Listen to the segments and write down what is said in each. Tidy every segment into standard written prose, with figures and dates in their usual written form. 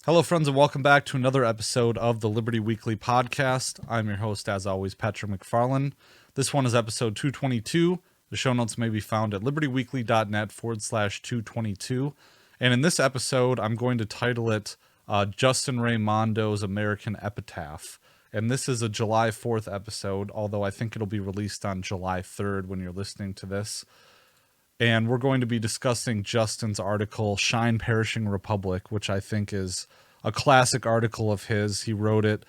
Hello, friends, and welcome back to another episode of the Liberty Weekly podcast. I'm your host, as always, Patrick McFarland. This one is episode 222. The show notes may be found at libertyweekly.net/222. And in this episode, I'm going to title it Justin Raimondo's American Epitaph. And this is a July 4th episode, although I think it'll be released on July 3rd when you're listening to this. And we're going to be discussing Justin's article, Shine Perishing Republic, which I think is a classic article of his. He wrote it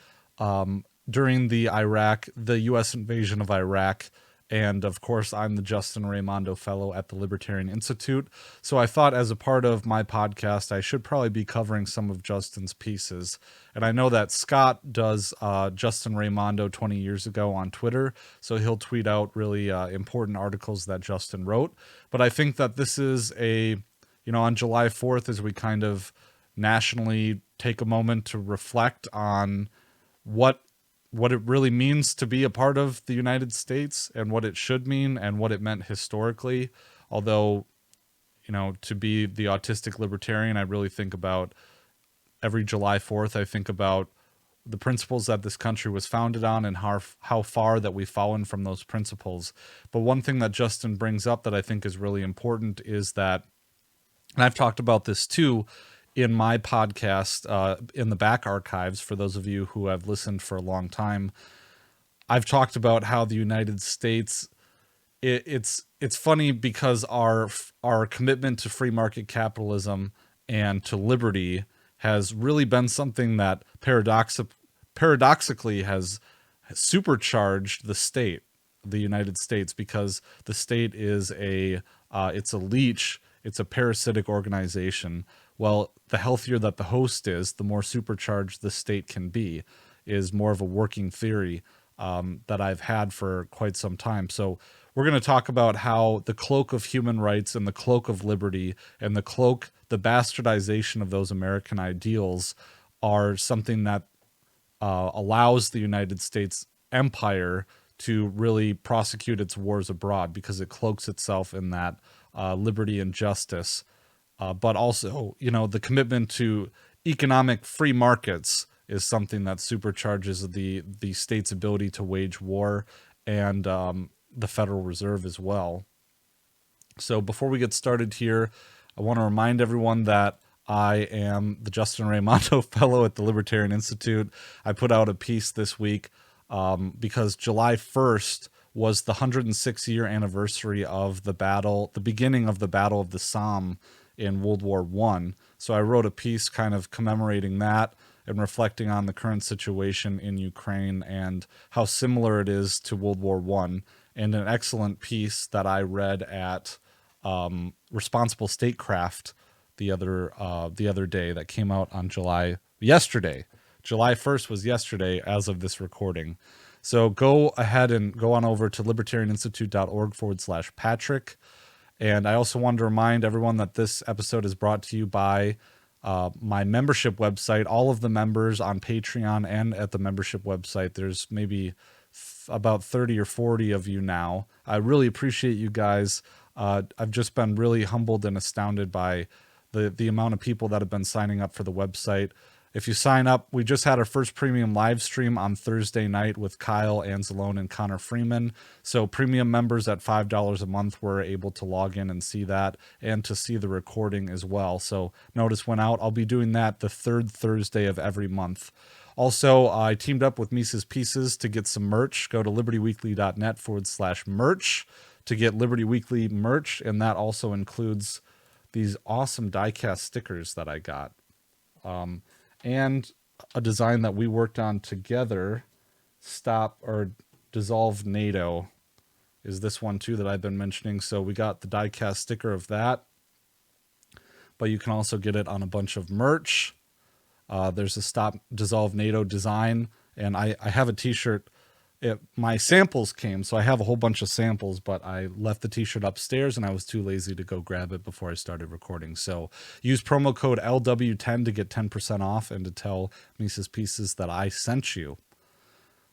during the U.S. invasion of Iraq. And of course, I'm the Justin Raimondo Fellow at the Libertarian Institute. So I thought as a part of my podcast, I should probably be covering some of Justin's pieces. And I know that Scott does Justin Raimondo 20 years ago on Twitter. So he'll tweet out really important articles that Justin wrote. But I think that this is on July 4th, as we kind of nationally take a moment to reflect on what it really means to be a part of the United States and what it should mean and what it meant historically. Although, to be the autistic libertarian, I really think about every July 4th, I think about the principles that this country was founded on and how far that we've fallen from those principles. But one thing that Justin brings up that I think is really important is that, and I've talked about this too, in my podcast, in the back archives, for those of you who have listened for a long time, I've talked about how the United States, it's funny because our commitment to free market capitalism and to liberty has really been something that paradoxically has supercharged the state, the United States, because the state is it's a leech, it's a parasitic organization. Well, the healthier that the host is, the more supercharged the state can be, is more of a working theory that I've had for quite some time. So we're going to talk about how the cloak of human rights and the cloak of liberty and the bastardization of those American ideals are something that allows the United States empire to really prosecute its wars abroad, because it cloaks itself in that liberty and justice. But also, the commitment to economic free markets is something that supercharges the state's ability to wage war, and the Federal Reserve as well. So before we get started here, I want to remind everyone that I am the Justin Raimondo Fellow at the Libertarian Institute. I put out a piece this week because July 1st was the 106-year anniversary of the beginning of the Battle of the Somme in World War I. So I wrote a piece kind of commemorating that and reflecting on the current situation in Ukraine and how similar it is to World War I, and an excellent piece that I read at Responsible Statecraft the other day that came out on yesterday. July 1st was yesterday as of this recording. So go ahead and go on over to libertarianinstitute.org/Patrick. And I also wanted to remind everyone that this episode is brought to you by my membership website. All of the members on Patreon and at the membership website, there's maybe about 30 or 40 of you now. I really appreciate you guys. I've just been really humbled and astounded by the amount of people that have been signing up for the website. If you sign up, we just had our first premium live stream on Thursday night with Kyle Anzalone and Connor Freeman. So premium members at $5 a month were able to log in and see that, and to see the recording as well. So notice went out. I'll be doing that the third Thursday of every month. Also, I teamed up with Mises Pieces to get some merch. Go to libertyweekly.net/merch to get Liberty Weekly merch. And that also includes these awesome die-cast stickers that I got. And a design that we worked on together, Stop or Dissolve NATO, is this one too that I've been mentioning. So we got the die-cast sticker of that, but you can also get it on a bunch of merch. There's a Stop Dissolve NATO design, and I have a t-shirt. My samples came, so I have a whole bunch of samples, but I left the t-shirt upstairs and I was too lazy to go grab it before I started recording. So use promo code LW10 to get 10% off and to tell Mises Pieces that I sent you.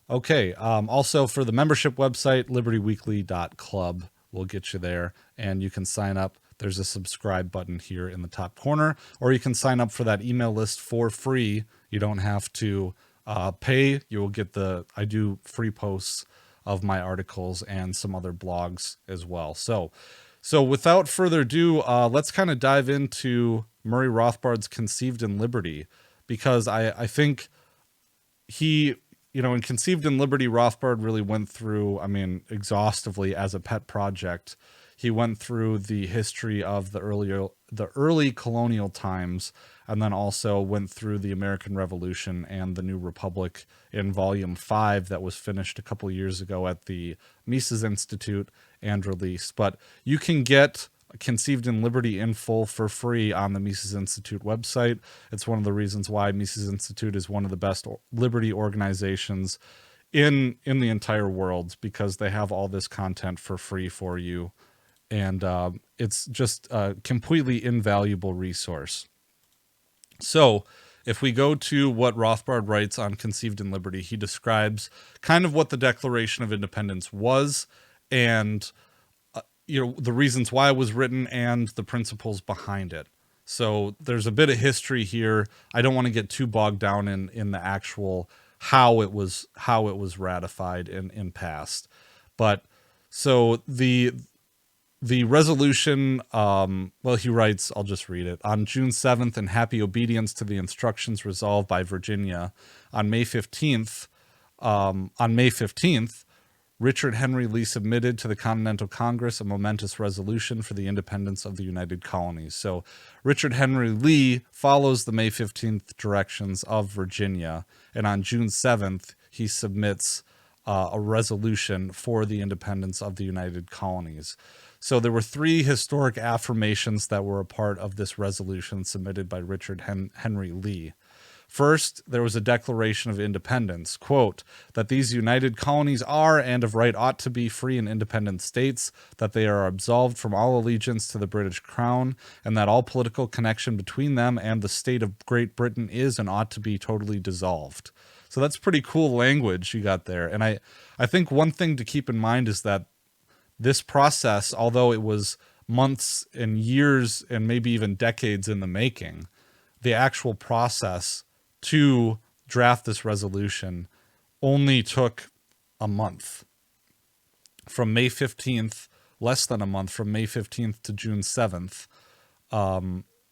Okay, also for the membership website, libertyweekly.club will get you there, and you can sign up. there's a subscribe button here in the top corner, or you can sign up for that email list for free. You don't have to pay. You will get I do free posts of my articles and some other blogs as well. So without further ado, let's kind of dive into Murray Rothbard's Conceived in Liberty, because I think he, in Conceived in Liberty, Rothbard really went through, exhaustively as a pet project. He went through the history of the early colonial times, and then also went through the American Revolution and the New Republic in Volume 5 that was finished a couple years ago at the Mises Institute and released. But you can get Conceived in Liberty in full for free on the Mises Institute website. It's one of the reasons why Mises Institute is one of the best liberty organizations in the entire world, because they have all this content for free for you. And it's just a completely invaluable resource. So if we go to what Rothbard writes on Conceived in Liberty, he describes kind of what the Declaration of Independence was, and the reasons why it was written and the principles behind it. So there's a bit of history here. I don't want to get too bogged down in the actual how it was ratified and passed. But so the resolution, he writes, I'll just read it. On June 7th, in happy obedience to the instructions resolved by Virginia, on May 15th, Richard Henry Lee submitted to the Continental Congress a momentous resolution for the independence of the United Colonies. So Richard Henry Lee follows the May 15th directions of Virginia, and on June 7th, he submits a resolution for the independence of the United Colonies. So there were three historic affirmations that were a part of this resolution submitted by Richard Henry Lee. First, there was a Declaration of Independence, quote, that these united colonies are and of right ought to be free and independent states, that they are absolved from all allegiance to the British Crown, and that all political connection between them and the state of Great Britain is and ought to be totally dissolved. So that's pretty cool language you got there. And I think one thing to keep in mind is that this process, although it was months and years and maybe even decades in the making, the actual process to draft this resolution only took a month. From May 15th, less than a month, from May 15th to June 7th,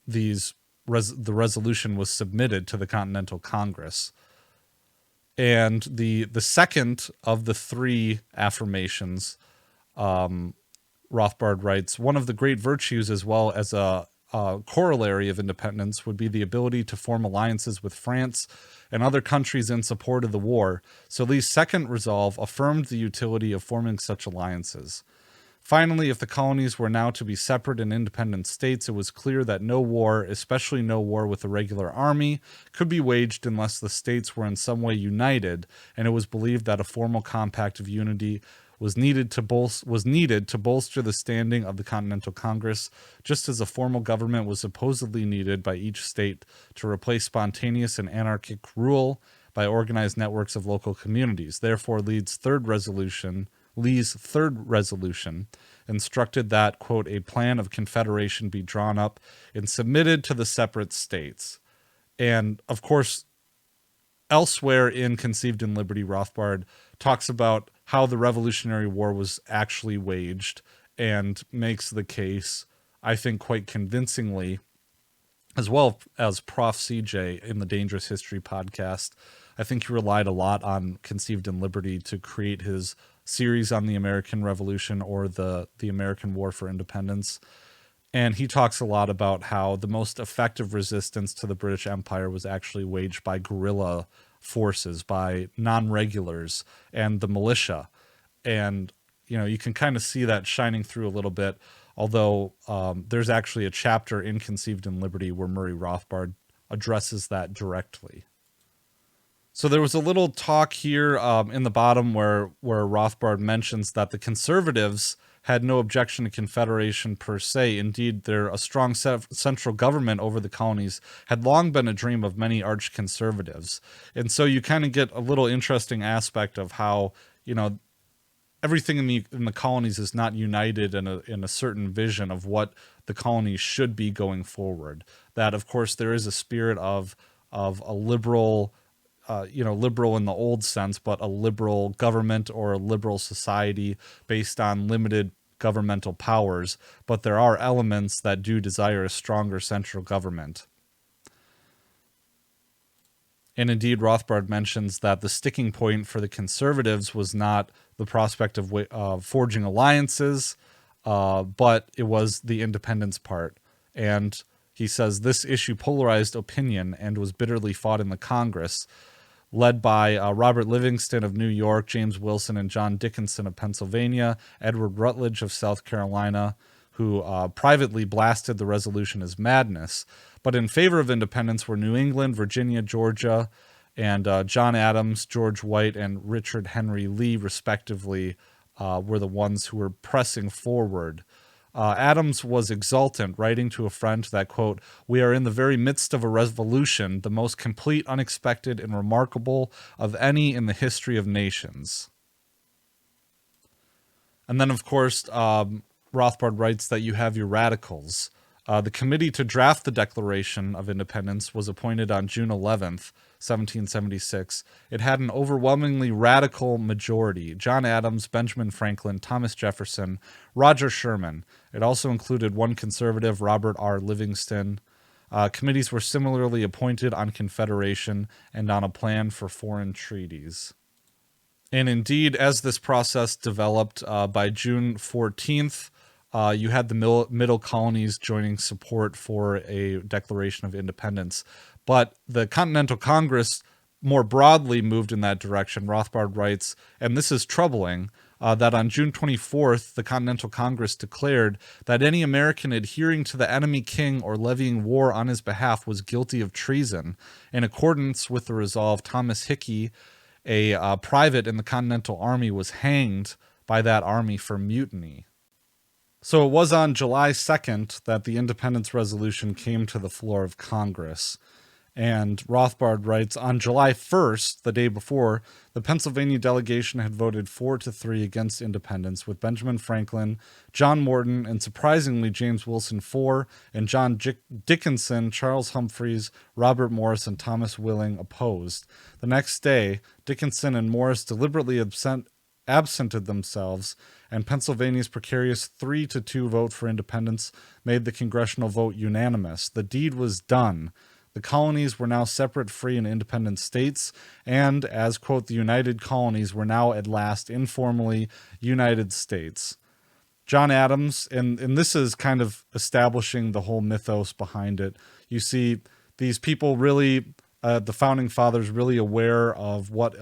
the resolution was submitted to the Continental Congress. And the second of the three affirmations, Rothbard writes, one of the great virtues as well as a corollary of independence would be the ability to form alliances with France and other countries in support of the war. So Lee's second resolve affirmed the utility of forming such alliances. Finally, if the colonies were now to be separate and independent states, it was clear that no war, especially no war with a regular army, could be waged unless the states were in some way united, and it was believed that a formal compact of unity was needed to bolster the standing of the Continental Congress, just as a formal government was supposedly needed by each state to replace spontaneous and anarchic rule by organized networks of local communities. Therefore, Lee's third resolution instructed that, quote, a plan of confederation be drawn up and submitted to the separate states. And, of course, elsewhere in Conceived in Liberty, Rothbard talks about how the Revolutionary War was actually waged and makes the case, I think, quite convincingly, as well as Prof. CJ in the Dangerous History podcast. I think he relied a lot on Conceived in Liberty to create his series on the American Revolution, or the American War for Independence. And he talks a lot about how the most effective resistance to the British Empire was actually waged by guerrilla forces, by non-regulars and the militia. And, you can kind of see that shining through a little bit, although there's actually a chapter in Conceived in Liberty where Murray Rothbard addresses that directly. So there was a little talk here in the bottom where Rothbard mentions that the conservatives had no objection to confederation per se. Indeed, a strong central government over the colonies had long been a dream of many arch conservatives. And so you kind of get a little interesting aspect of how, everything in the colonies is not united in a certain vision of what the colonies should be going forward. That, of course, there is a spirit of a liberal, liberal in the old sense, but a liberal government or a liberal society based on limited governmental powers. But there are elements that do desire a stronger central government. And indeed, Rothbard mentions that the sticking point for the conservatives was not the prospect of forging alliances, but it was the independence part. And he says this issue polarized opinion and was bitterly fought in the Congress, led by Robert Livingston of New York, James Wilson and John Dickinson of Pennsylvania, Edward Rutledge of South Carolina, who privately blasted the resolution as madness. But in favor of independence were New England, Virginia, Georgia, and John Adams, George White, and Richard Henry Lee, respectively, were the ones who were pressing forward. Adams was exultant, writing to a friend that, quote, "We are in the very midst of a revolution, the most complete, unexpected, and remarkable of any in the history of nations." And then, of course, Rothbard writes that you have your radicals. The committee to draft the Declaration of Independence was appointed on June 11th, 1776. It had an overwhelmingly radical majority: John Adams, Benjamin Franklin, Thomas Jefferson, Roger Sherman. It also included one conservative, Robert R. Livingston. Committees were similarly appointed on Confederation and on a plan for foreign treaties. And indeed, as this process developed, by June 14th, you had the middle colonies joining support for a Declaration of Independence. But the Continental Congress more broadly moved in that direction. Rothbard writes, and this is troubling, that on June 24th, the Continental Congress declared that any American adhering to the enemy king or levying war on his behalf was guilty of treason. In accordance with the resolve, Thomas Hickey, a private in the Continental Army, was hanged by that army for mutiny. So it was on July 2nd that the Independence Resolution came to the floor of Congress. And Rothbard writes, on July 1st, the day before, the Pennsylvania delegation had voted 4-3 against independence, with Benjamin Franklin, John Morton, and surprisingly James Wilson for, and John Dickinson, Charles Humphreys, Robert Morris, and Thomas Willing opposed. The next day, Dickinson and Morris deliberately absented themselves, and Pennsylvania's precarious 3-2 vote for independence made the congressional vote unanimous. The deed was done. The colonies were now separate, free, and independent states, and, as, quote, the United Colonies were now at last informally United States. John Adams, and this is kind of establishing the whole mythos behind it. You see these people really, the Founding Fathers, really aware of what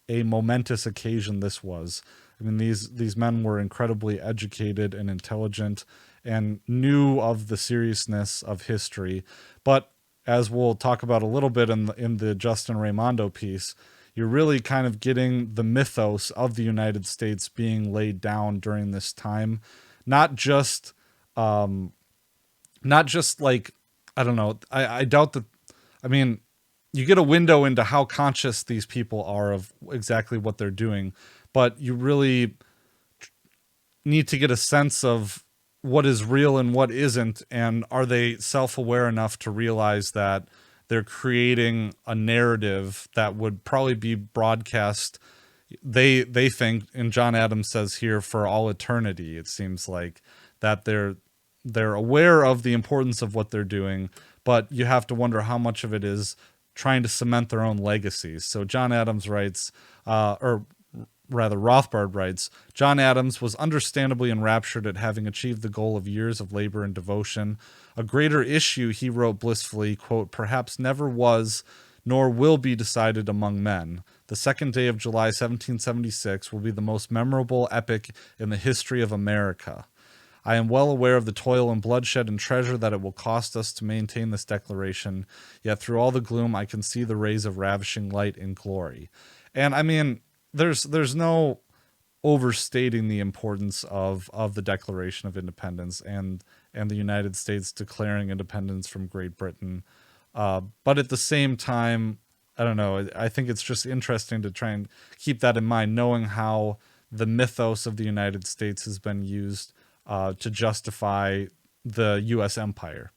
a momentous occasion this was. I mean, these men were incredibly educated and intelligent and knew of the seriousness of history. But as we'll talk about a little bit in the Justin Raimondo piece, you're really kind of getting the mythos of the United States being laid down during this time. Not just like, I don't know, I doubt that, I mean, you get a window into how conscious these people are of exactly what they're doing, but you really need to get a sense of what is real and what isn't, and are they self-aware enough to realize that they're creating a narrative that would probably be broadcast, they think, and John Adams says here, for all eternity. It seems like that they're aware of the importance of what they're doing, but you have to wonder how much of it is trying to cement their own legacies. So John Adams writes, Rothbard writes, John Adams was understandably enraptured at having achieved the goal of years of labor and devotion. A greater issue, he wrote blissfully, quote, perhaps never was nor will be decided among men. The 2nd day of July, 1776, will be the most memorable epoch in the history of America. I am well aware of the toil and bloodshed and treasure that it will cost us to maintain this declaration, yet through all the gloom I can see the rays of ravishing light and glory. And I mean, there's no overstating the importance of the Declaration of Independence and the United States declaring independence from Great Britain. But at the same time, I don't know, I think it's just interesting to try and keep that in mind, knowing how the mythos of the United States has been used to justify the U.S. empire.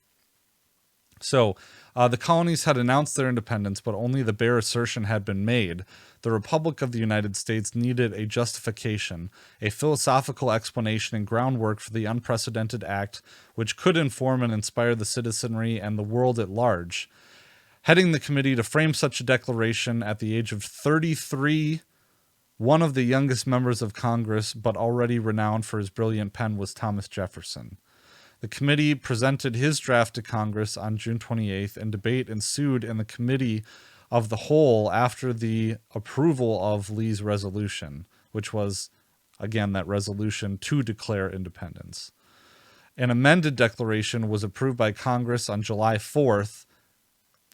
So the colonies had announced their independence, but only the bare assertion had been made. The Republic of the United States needed a justification, a philosophical explanation and groundwork for the unprecedented act which could inform and inspire the citizenry and the world at large. Heading the committee to frame such a declaration at the age of 33, one of the youngest members of Congress, but already renowned for his brilliant pen, was Thomas Jefferson. The committee presented his draft to Congress on June 28th, and debate ensued in the Committee of the Whole after the approval of Lee's resolution, which was, again, that resolution to declare independence. An amended declaration was approved by Congress on July 4th,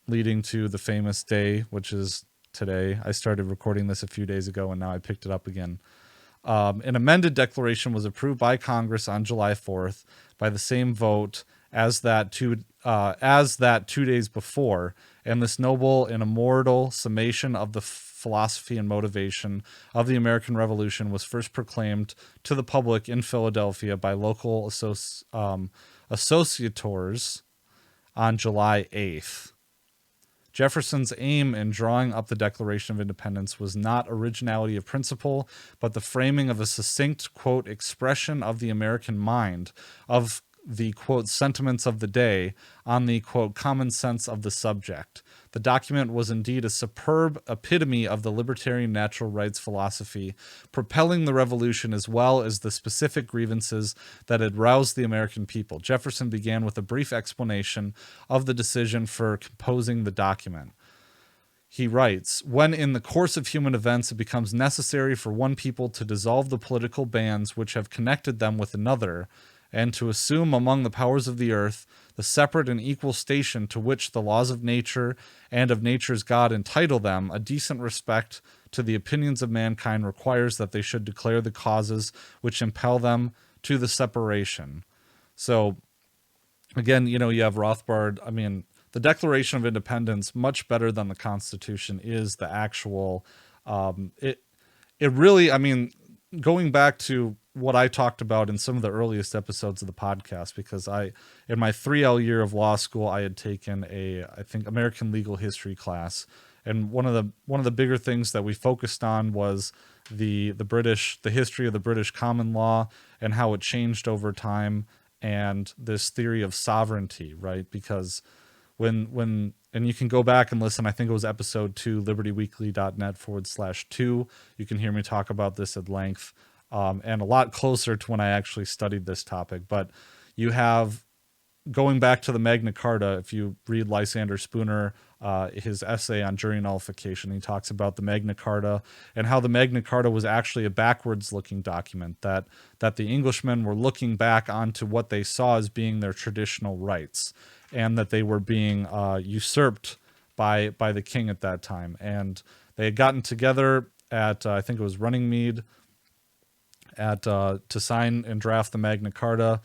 leading to the famous day, which is today. I started recording this a few days ago, and now I picked it up again. An amended declaration was approved by Congress on July 4th by the same vote as that 2 days before, and this noble and immortal summation of the philosophy and motivation of the American Revolution was first proclaimed to the public in Philadelphia by local associators on July 8th. Jefferson's aim in drawing up the Declaration of Independence was not originality of principle, but the framing of a succinct, quote, expression of the American mind, of the, quote, sentiments of the day, on the, quote, common sense of the subject. The document was indeed a superb epitome of the libertarian natural rights philosophy, propelling the revolution as well as the specific grievances that had roused the American people. Jefferson began with a brief explanation of the decision for composing the document. He writes, when in the course of human events it becomes necessary for one people to dissolve the political bands which have connected them with another, and to assume among the powers of the earth the separate and equal station to which the laws of nature and of nature's God entitle them, a decent respect to the opinions of mankind requires that they should declare the causes which impel them to the separation. So, again, you have Rothbard. I mean, the Declaration of Independence, much better than the Constitution, is the actual, it really, I mean, going back to what I talked about in some of the earliest episodes of the podcast, because in my 3L year of law school, I had taken I think American legal history class. And one of the bigger things that we focused on was the history of the British common law and how it changed over time, and this theory of sovereignty, right? Because and you can go back and listen, I think it was episode 2, libertyweekly.net/2. You can hear me talk about this at length. And a lot closer to when I actually studied this topic. But you have, going back to the Magna Carta, if you read Lysander Spooner, his essay on jury nullification, he talks about the Magna Carta and how the Magna Carta was actually a backwards-looking document, that the Englishmen were looking back onto what they saw as being their traditional rights, and that they were being usurped by the king at that time. And they had gotten together at, I think it was Runningmead, to sign and draft the Magna Carta,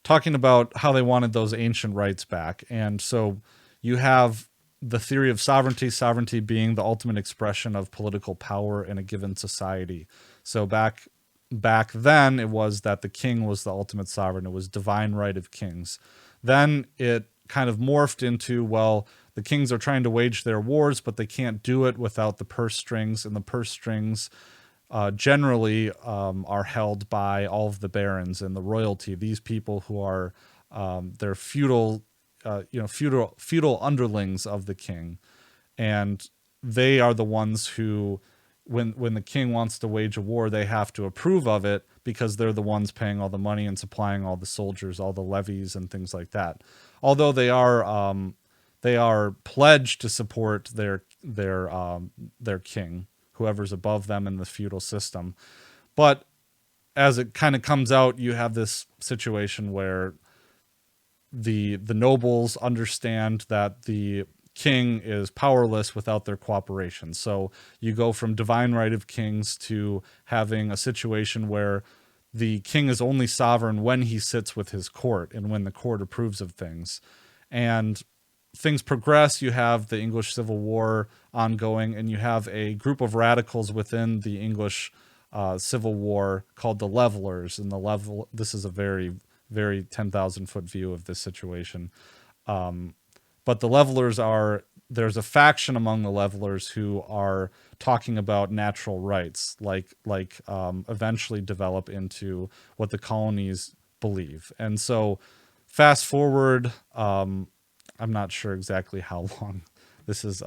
talking about how they wanted those ancient rights back. And so you have the theory of sovereignty being the ultimate expression of political power in a given society. So back then, it was that the king was the ultimate sovereign. It was divine right of kings. Then it kind of morphed into, well, the kings are trying to wage their wars, but they can't do it without the purse strings, and the purse strings generally are held by all of the barons and the royalty. These people who are they're feudal underlings of the king, and they are the ones who, when the king wants to wage a war, they have to approve of it because they're the ones paying all the money and supplying all the soldiers, all the levies and things like that. Although they are pledged to support their king, whoever's above them in the feudal system. But as it kind of comes out, you have this situation where the nobles understand that the king is powerless without their cooperation. So you go from divine right of kings to having a situation where the king is only sovereign when he sits with his court and when the court approves of things. And things progress. You have the English Civil War ongoing, and you have a group of radicals within the English civil war called the Levelers. And this is a very, very 10,000-foot view of this situation. But the Levelers there's a faction among the Levelers who are talking about natural rights, like eventually develop into what the colonies believe. And so fast forward, I'm not sure exactly how long this is.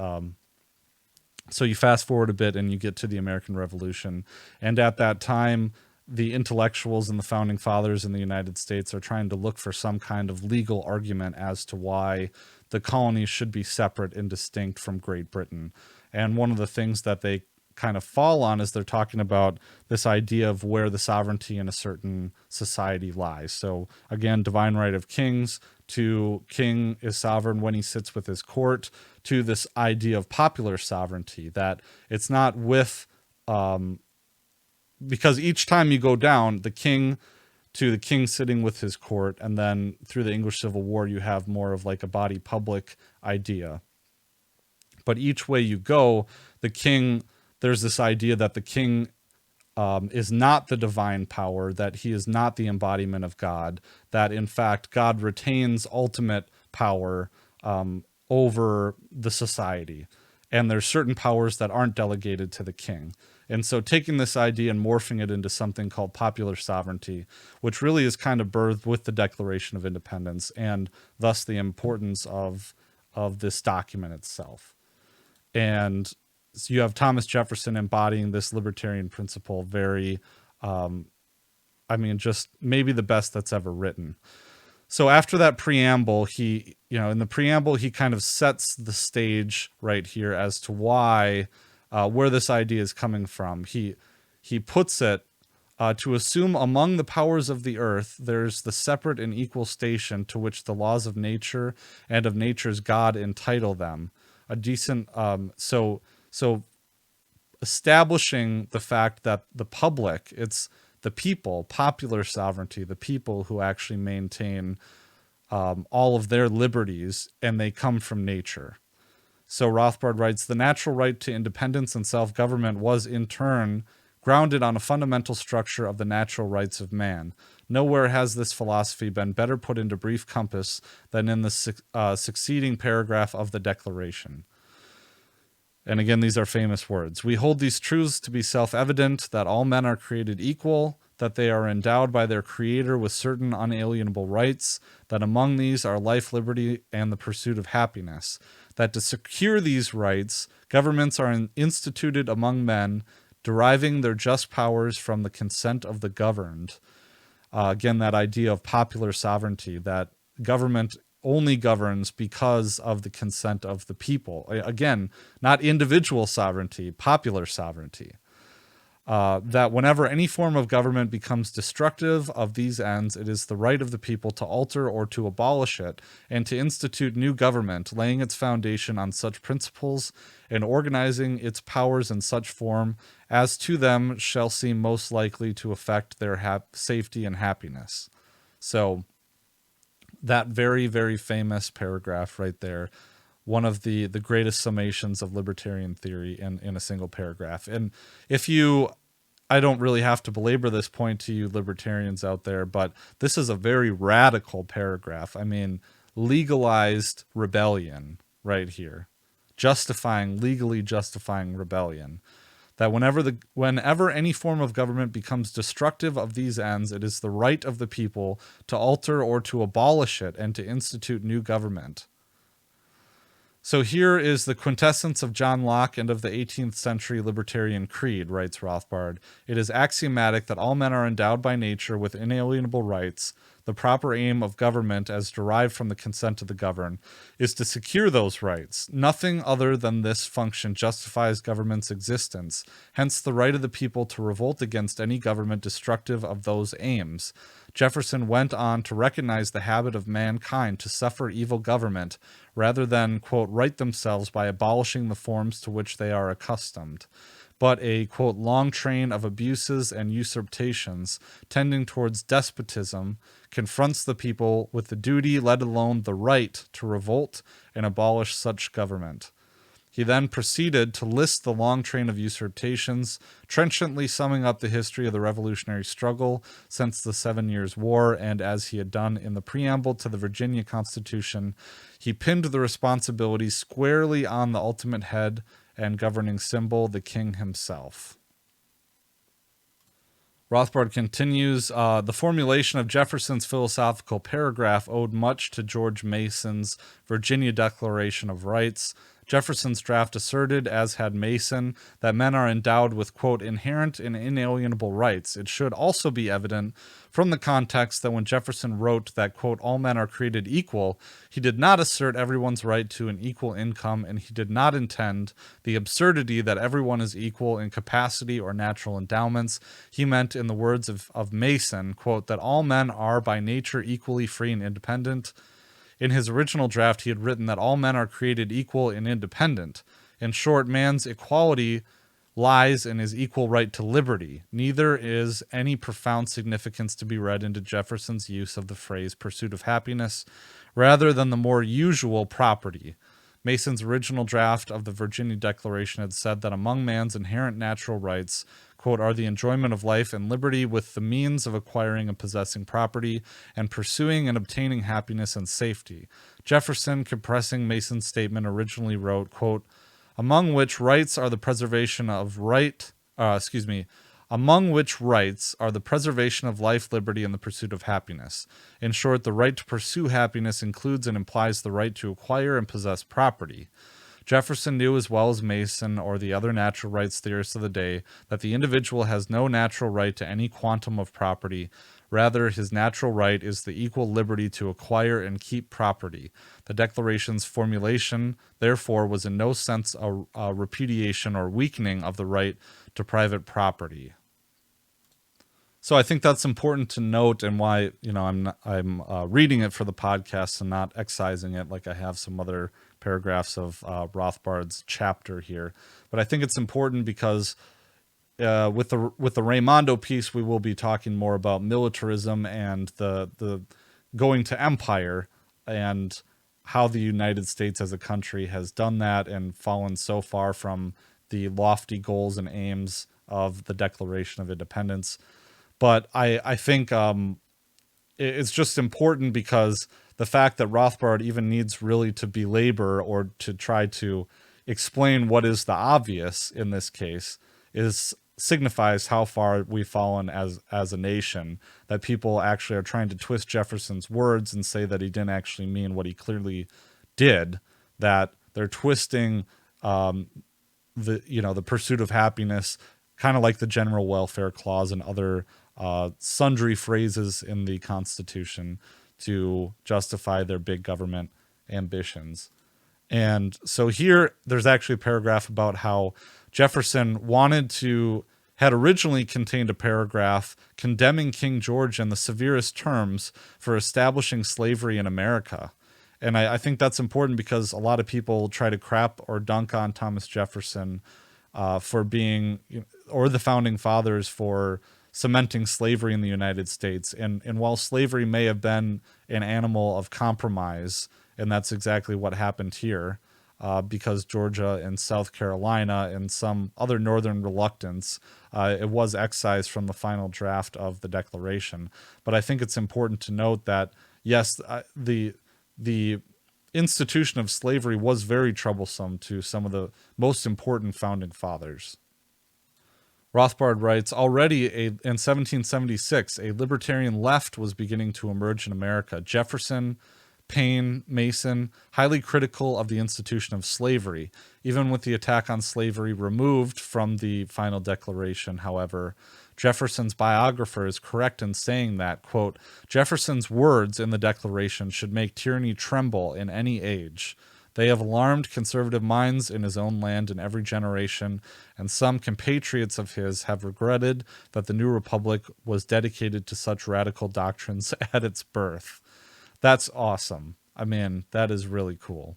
So you fast forward a bit and you get to the American Revolution. And at that time, the intellectuals and the founding fathers in the United States are trying to look for some kind of legal argument as to why the colonies should be separate and distinct from Great Britain. And one of the things that they kind of fall on is they're talking about this idea of where the sovereignty in a certain society lies. So again, divine right of kings, to king is sovereign when he sits with his court, to this idea of popular sovereignty, that it's not with, because each time you go down, the king sitting with his court, and then through the English Civil War, you have more of like a body public idea. But each way you go, the king, there's this idea that the king is not the divine power, that he is not the embodiment of God, that in fact God retains ultimate power over the society. And there's certain powers that aren't delegated to the king. And so taking this idea and morphing it into something called popular sovereignty, which really is kind of birthed with the Declaration of Independence, and thus the importance of this document itself. And so you have Thomas Jefferson embodying this libertarian principle very, just maybe the best that's ever written. So after that preamble, in the preamble, he kind of sets the stage right here as to why, where this idea is coming from. He puts it, to assume among the powers of the earth, there's the separate and equal station to which the laws of nature and of nature's God entitle them. A decent, so establishing the fact that the public, it's the people, popular sovereignty, the people who actually maintain all of their liberties, and they come from nature. So Rothbard writes, the natural right to independence and self-government was in turn grounded on a fundamental structure of the natural rights of man. Nowhere has this philosophy been better put into brief compass than in the succeeding paragraph of the Declaration. And again, these are famous words. We hold these truths to be self-evident, that all men are created equal, that they are endowed by their Creator with certain unalienable rights, that among these are life, liberty, and the pursuit of happiness, that to secure these rights, governments are instituted among men, deriving their just powers from the consent of the governed. Again, that idea of popular sovereignty, that government only governs because of the consent of the people. Again, not individual sovereignty, popular sovereignty. That whenever any form of government becomes destructive of these ends, it is the right of the people to alter or to abolish it, and to institute new government, laying its foundation on such principles and organizing its powers in such form as to them shall seem most likely to affect their safety and happiness. So that very, very famous paragraph right there, one of the greatest summations of libertarian theory in a single paragraph. And I don't really have to belabor this point to you libertarians out there, but this is a very radical paragraph. I mean, legalized rebellion right here, legally justifying rebellion. That whenever any form of government becomes destructive of these ends, it is the right of the people to alter or to abolish it and to institute new government. So here is the quintessence of John Locke and of the 18th century libertarian creed, writes Rothbard. It is axiomatic that all men are endowed by nature with inalienable rights. The proper aim of government, as derived from the consent of the governed, is to secure those rights. Nothing other than this function justifies government's existence. Hence the right of the people to revolt against any government destructive of those aims. Jefferson went on to recognize the habit of mankind to suffer evil government rather than, quote, right themselves by abolishing the forms to which they are accustomed, but a, quote, long train of abuses and usurpations tending towards despotism confronts the people with the duty, let alone the right, to revolt and abolish such government. He then proceeded to list the long train of usurpations, trenchantly summing up the history of the revolutionary struggle since the 7 Years' War, and as he had done in the preamble to the Virginia Constitution, he pinned the responsibility squarely on the ultimate head and governing symbol, the king himself. Rothbard continues, the formulation of Jefferson's philosophical paragraph owed much to George Mason's Virginia Declaration of Rights. Jefferson's draft asserted, as had Mason, that men are endowed with, quote, inherent and inalienable rights. It should also be evident from the context that when Jefferson wrote that, quote, all men are created equal, he did not assert everyone's right to an equal income, and he did not intend the absurdity that everyone is equal in capacity or natural endowments. He meant, in the words of Mason, quote, that all men are by nature equally free and independent. In his original draft, he had written that all men are created equal and independent. In short, man's equality lies in his equal right to liberty. Neither is any profound significance to be read into Jefferson's use of the phrase pursuit of happiness, rather than the more usual property. Mason's original draft of the Virginia Declaration had said that among man's inherent natural rights, quote, are the enjoyment of life and liberty with the means of acquiring and possessing property and pursuing and obtaining happiness and safety. Jefferson, compressing Mason's statement, originally wrote, quote, among which rights are the preservation of among which rights are the preservation of life, liberty, and the pursuit of happiness. In short, the right to pursue happiness includes and implies the right to acquire and possess property. Jefferson knew as well as Mason or the other natural rights theorists of the day that the individual has no natural right to any quantum of property. Rather, his natural right is the equal liberty to acquire and keep property. The Declaration's formulation, therefore, was in no sense a repudiation or weakening of the right to private property. So I think that's important to note, and why I'm reading it for the podcast and not excising it like I have some other paragraphs of Rothbard's chapter here. But I think it's important because with the Raimondo piece, we will be talking more about militarism and the going to empire and how the United States as a country has done that and fallen so far from the lofty goals and aims of the Declaration of Independence. But I think it's just important because the fact that Rothbard even needs really to belabor or to try to explain what is the obvious in this case signifies how far we've fallen as a nation, that people actually are trying to twist Jefferson's words and say that he didn't actually mean what he clearly did, that they're twisting the pursuit of happiness, kind of like the general welfare clause and other sundry phrases in the Constitution to justify their big government ambitions. And so here there's actually a paragraph about how Jefferson had originally contained a paragraph condemning King George in the severest terms for establishing slavery in America. And I think that's important because a lot of people try to crap or dunk on Thomas Jefferson for being, or the founding fathers for cementing slavery in the United States. And while slavery may have been an animal of compromise, and that's exactly what happened here, because Georgia and South Carolina and some other northern reluctance, it was excised from the final draft of the Declaration. But I think it's important to note that, yes, the institution of slavery was very troublesome to some of the most important founding fathers. Rothbard writes, already in 1776, a libertarian left was beginning to emerge in America. Jefferson, Paine, Mason, highly critical of the institution of slavery. Even with the attack on slavery removed from the final declaration, however, Jefferson's biographer is correct in saying that, quote, Jefferson's words in the Declaration should make tyranny tremble in any age. They have alarmed conservative minds in his own land in every generation, and some compatriots of his have regretted that the new republic was dedicated to such radical doctrines at its birth. That's awesome. I mean, that is really cool.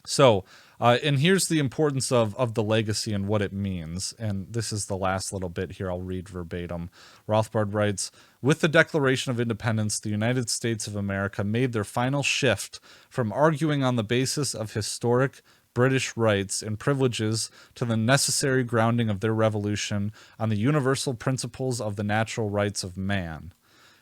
So, and here's the importance of the legacy and what it means. And this is the last little bit here. I'll read verbatim. Rothbard writes, with the Declaration of Independence, the United States of America made their final shift from arguing on the basis of historic British rights and privileges to the necessary grounding of their revolution on the universal principles of the natural rights of man.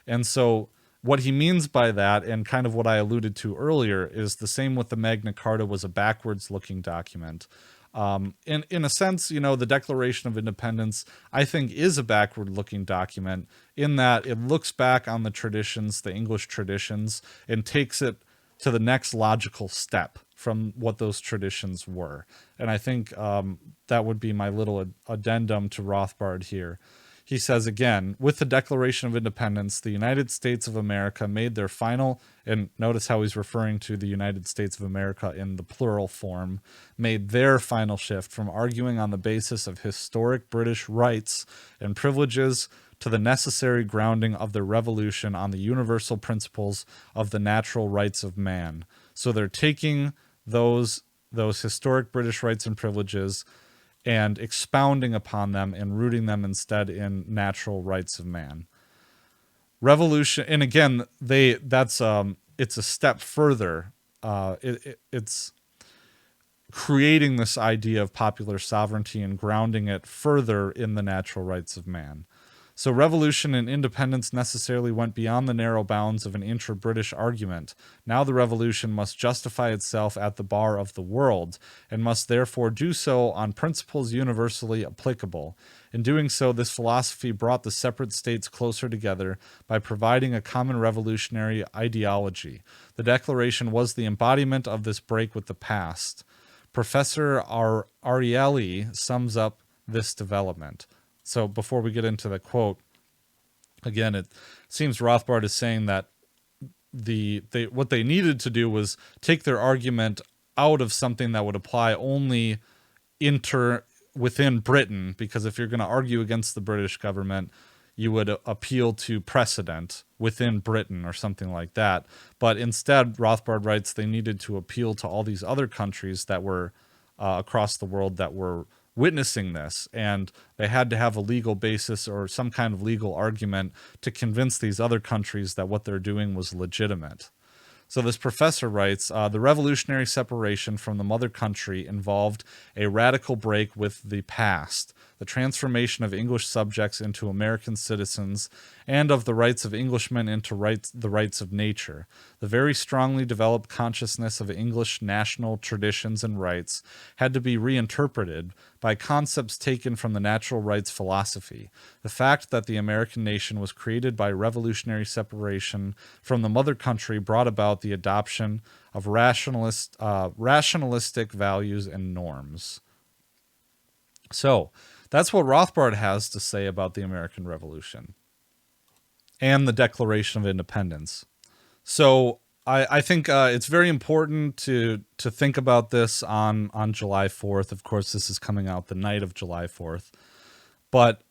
And so what he means by that, and kind of what I alluded to earlier, is the same with the Magna Carta was a backwards looking document. In a sense, you know, the Declaration of Independence, I think, is a backward looking document in that it looks back on the traditions, the English traditions, and takes it to the next logical step from what those traditions were. And I think that would be my little addendum to Rothbard here. He says again, with the Declaration of Independence, the United States of America made their final, and notice how he's referring to the United States of America in the plural form, made their final shift from arguing on the basis of historic British rights and privileges to the necessary grounding of their revolution on the universal principles of the natural rights of man. So they're taking those historic British rights and privileges and expounding upon them and rooting them instead in natural rights of man. Revolution, and again, it's a step further. It's creating this idea of popular sovereignty and grounding it further in the natural rights of man. So revolution and independence necessarily went beyond the narrow bounds of an intra-British argument. Now the revolution must justify itself at the bar of the world, and must therefore do so on principles universally applicable. In doing so, this philosophy brought the separate states closer together by providing a common revolutionary ideology. The Declaration was the embodiment of this break with the past. Professor Ariely sums up this development. So before we get into the quote, again, it seems Rothbard is saying that what they needed to do was take their argument out of something that would apply only within Britain, because if you're going to argue against the British government, you would appeal to precedent within Britain or something like that. But instead, Rothbard writes, they needed to appeal to all these other countries that were across the world that were witnessing this, and they had to have a legal basis or some kind of legal argument to convince these other countries that what they're doing was legitimate. So this professor writes, the revolutionary separation from the mother country involved a radical break with the past, the transformation of English subjects into American citizens, and of the rights of Englishmen into the rights of nature. The very strongly developed consciousness of English national traditions and rights had to be reinterpreted by concepts taken from the natural rights philosophy. The fact that the American nation was created by revolutionary separation from the mother country brought about the adoption of rationalistic values and norms. So, that's what Rothbard has to say about the American Revolution and the Declaration of Independence. So I think it's very important to think about this on July 4th. Of course, this is coming out the night of July 4th. But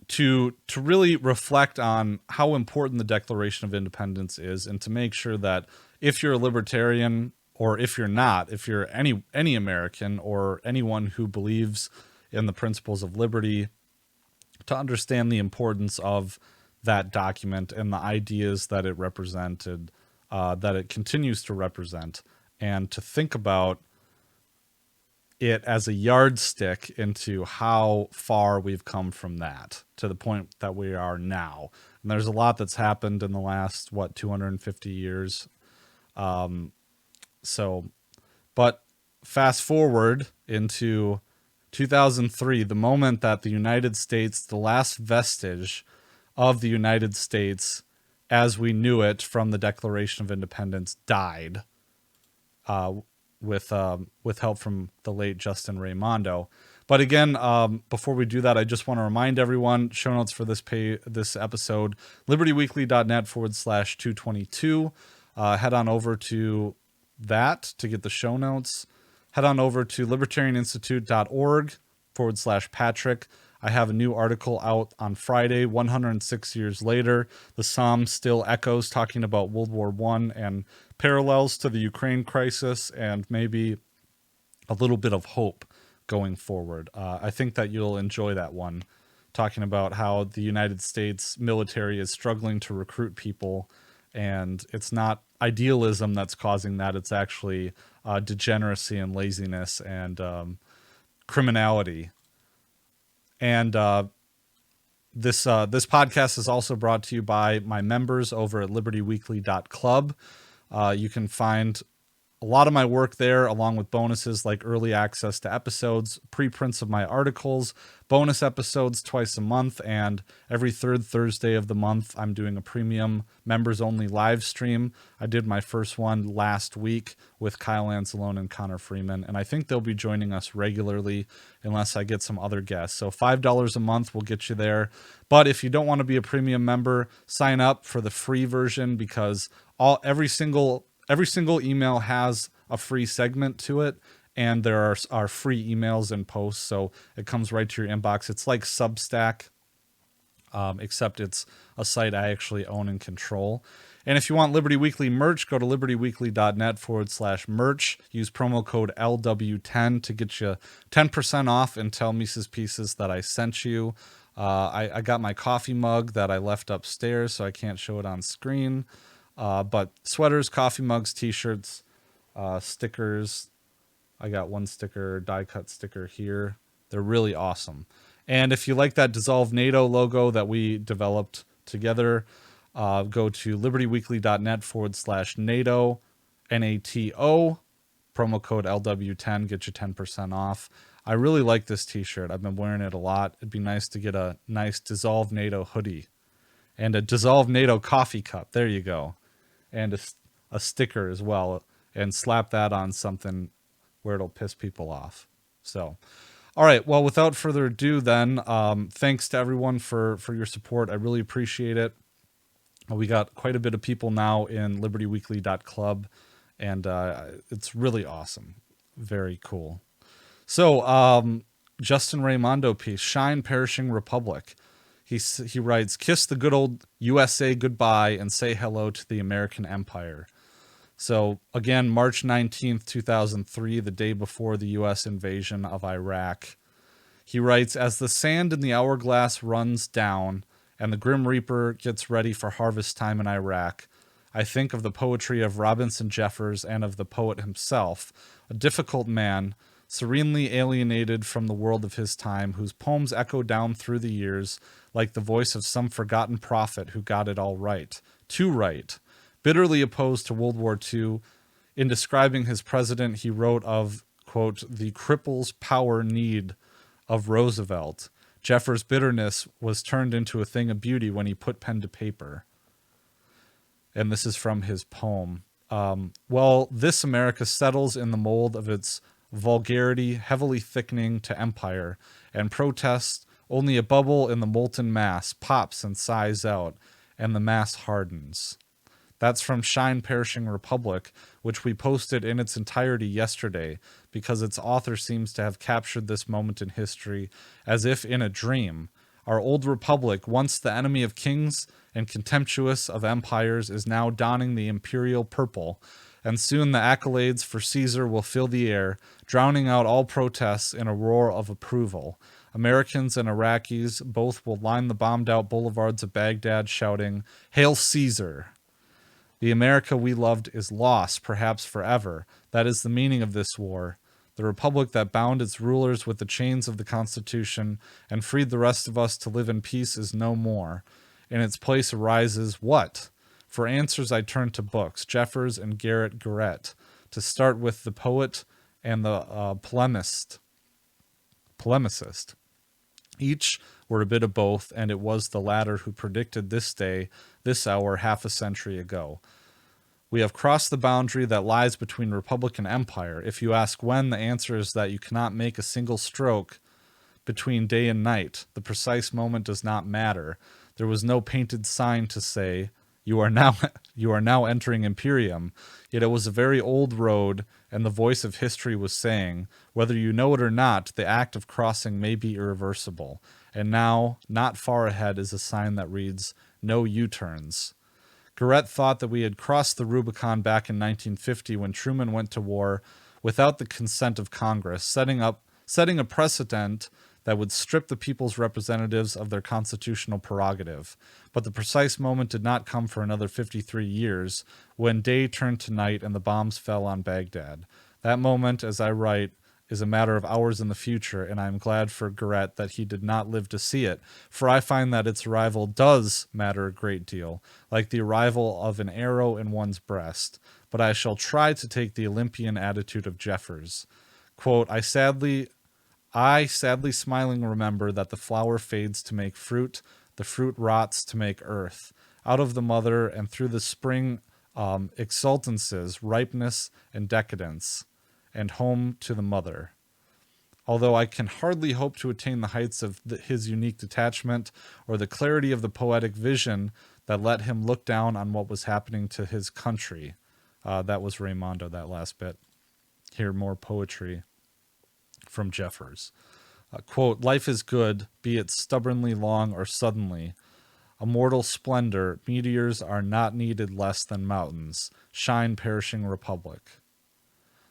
to really reflect on how important the Declaration of Independence is, and to make sure that if you're a libertarian, or if you're not, if you're any American or anyone who believes in the principles of liberty, to understand the importance of that document and the ideas that it represented, that it continues to represent, and to think about it as a yardstick into how far we've come from that to the point that we are now. And there's a lot that's happened in the last, 250 years. But fast forward into 2003, the moment that the United States, the last vestige of the United States as we knew it from the Declaration of Independence, died, with help from the late Justin Raimondo. But again, before we do that, I just want to remind everyone, show notes for this episode, libertyweekly.net/222. Head on over to that to get the show notes. Head on over to libertarianinstitute.org/Patrick. I have a new article out on Friday, 106 years later. The Psalm still echoes, talking about World War I and parallels to the Ukraine crisis, and maybe a little bit of hope going forward. I think that you'll enjoy that one, talking about how the United States military is struggling to recruit people, and it's not, idealism that's causing that. It's actually degeneracy and laziness and criminality. And this podcast is also brought to you by my members over at libertyweekly.club. You can find a lot of my work there, along with bonuses like early access to episodes, preprints of my articles, bonus episodes twice a month, and every third Thursday of the month, I'm doing a premium members-only live stream. I did my first one last week with Kyle Anzalone and Connor Freeman, and I think they'll be joining us regularly unless I get some other guests. So $5 a month will get you there. But if you don't want to be a premium member, sign up for the free version, because every single email has a free segment to it, and there are free emails and posts, so it comes right to your inbox. It's like Substack, except it's a site I actually own and control. And if you want Liberty Weekly merch, go to libertyweekly.net/merch. Use promo code LW10 to get you 10% off, and tell Mises Pieces that I sent you. I got my coffee mug that I left upstairs, so I can't show it on screen. But sweaters, coffee mugs, t-shirts, stickers. I got one sticker, die cut sticker here. They're really awesome. And if you like that Dissolve NATO logo that we developed together, go to libertyweekly.net/NATO, NATO, promo code LW10, get you 10% off. I really like this t-shirt. I've been wearing it a lot. It'd be nice to get a nice Dissolve NATO hoodie and a Dissolve NATO coffee cup. There you go. And a sticker as well, and slap that on something where it'll piss people off. So, all right. Well, without further ado, then, thanks to everyone for your support. I really appreciate it. We got quite a bit of people now in libertyweekly.club, and it's really awesome. Very cool. So, Justin Raimondo piece, Shine Perishing Republic. He writes, kiss the good old USA goodbye and say hello to the American Empire. So again, March 19th, 2003, the day before the U.S. invasion of Iraq. He writes, as the sand in the hourglass runs down and the Grim Reaper gets ready for harvest time in Iraq, I think of the poetry of Robinson Jeffers and of the poet himself, a difficult man, serenely alienated from the world of his time, whose poems echo down through the years like the voice of some forgotten prophet who got it all right, too right. Bitterly opposed to World War II, in describing his president, he wrote of, quote, the cripple's power need of Roosevelt. Jeffers' bitterness was turned into a thing of beauty when he put pen to paper. And this is from his poem. Well, this America settles in the mold of its vulgarity, heavily thickening to empire, and protest, only a bubble in the molten mass, pops and sighs out, and the mass hardens. That's from Shine Perishing Republic, which we posted in its entirety yesterday, because its author seems to have captured this moment in history as if in a dream. Our old republic, once the enemy of kings and contemptuous of empires, is now donning the imperial purple, and soon the accolades for Caesar will fill the air, drowning out all protests in a roar of approval. Americans and Iraqis both will line the bombed-out boulevards of Baghdad shouting, "Hail Caesar!" The America we loved is lost, perhaps forever. That is the meaning of this war. The republic that bound its rulers with the chains of the Constitution and freed the rest of us to live in peace is no more. In its place arises what? For answers I turn to books, Jeffers and Garrett Garrett, to start with the poet and the polemicist. Each were a bit of both, and it was the latter who predicted this day, this hour, half a century ago. We have crossed the boundary that lies between republic and empire. If you ask when, the answer is that you cannot make a single stroke between day and night. The precise moment does not matter. There was no painted sign to say, you are now entering Imperium, yet it was a very old road, and the voice of history was saying, whether you know it or not, the act of crossing may be irreversible. And now, not far ahead, is a sign that reads, no U-turns. Garrett thought that we had crossed the Rubicon back in 1950 when Truman went to war without the consent of Congress, setting a precedent that would strip the people's representatives of their constitutional prerogative. But the precise moment did not come for another 53 years, when day turned to night and the bombs fell on Baghdad. That moment, as I write, is a matter of hours in the future, and I am glad for Garrett that he did not live to see it, for I find that its arrival does matter a great deal, like the arrival of an arrow in one's breast. But I shall try to take the Olympian attitude of Jeffers. Quote, I sadly smiling remember that the flower fades to make fruit, the fruit rots to make earth. Out of the mother and through the spring exultances, ripeness, and decadence, and home to the mother. Although I can hardly hope to attain the heights of his unique detachment or the clarity of the poetic vision that let him look down on what was happening to his country. That was Raimondo, that last bit. Here, more poetry from Jeffers. Quote, life is good, be it stubbornly long or suddenly. A mortal splendor, meteors are not needed less than mountains. Shine, perishing republic.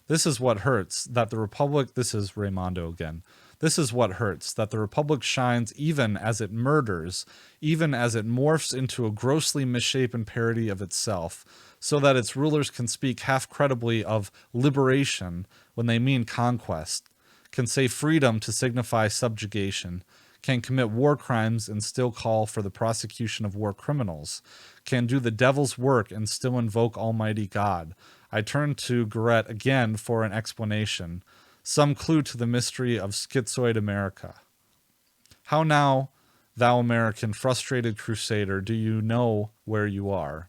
This is what hurts, that the republic, this is Raimondo again. This is what hurts, that the republic shines even as it murders, even as it morphs into a grossly misshapen parody of itself, so that its rulers can speak half credibly of liberation when they mean conquest, can say freedom to signify subjugation, can commit war crimes and still call for the prosecution of war criminals, can do the devil's work and still invoke Almighty God. I turn to Garrett again for an explanation, some clue to the mystery of schizoid America. How now, thou American frustrated crusader, do you know where you are?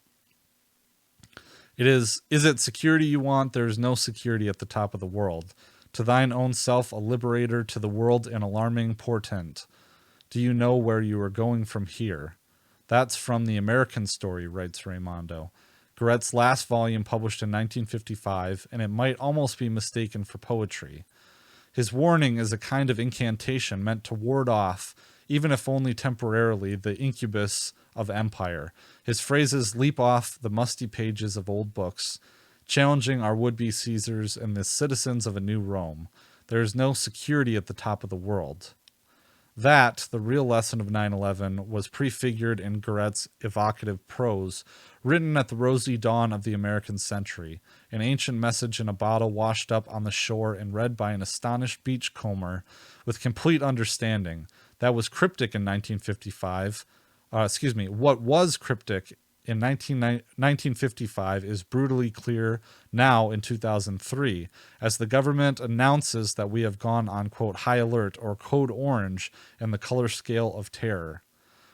Is it security you want? There is no security at the top of the world. To thine own self a liberator, to the world an alarming portent. Do you know where you are going from here? That's from The American Story, writes Raimondo. Garrett's last volume published in 1955, and it might almost be mistaken for poetry. His warning is a kind of incantation meant to ward off, even if only temporarily, the incubus of empire. His phrases leap off the musty pages of old books, challenging our would-be Caesars and the citizens of a new Rome. There is no security at the top of the world. That, the real lesson of 9/11, was prefigured in Garrett's evocative prose, written at the rosy dawn of the American century, an ancient message in a bottle washed up on the shore and read by an astonished beachcomber with complete understanding. That was cryptic in 1955. What was cryptic in 1955 is brutally clear now in 2003, as the government announces that we have gone on, quote, high alert or code orange in the color scale of terror.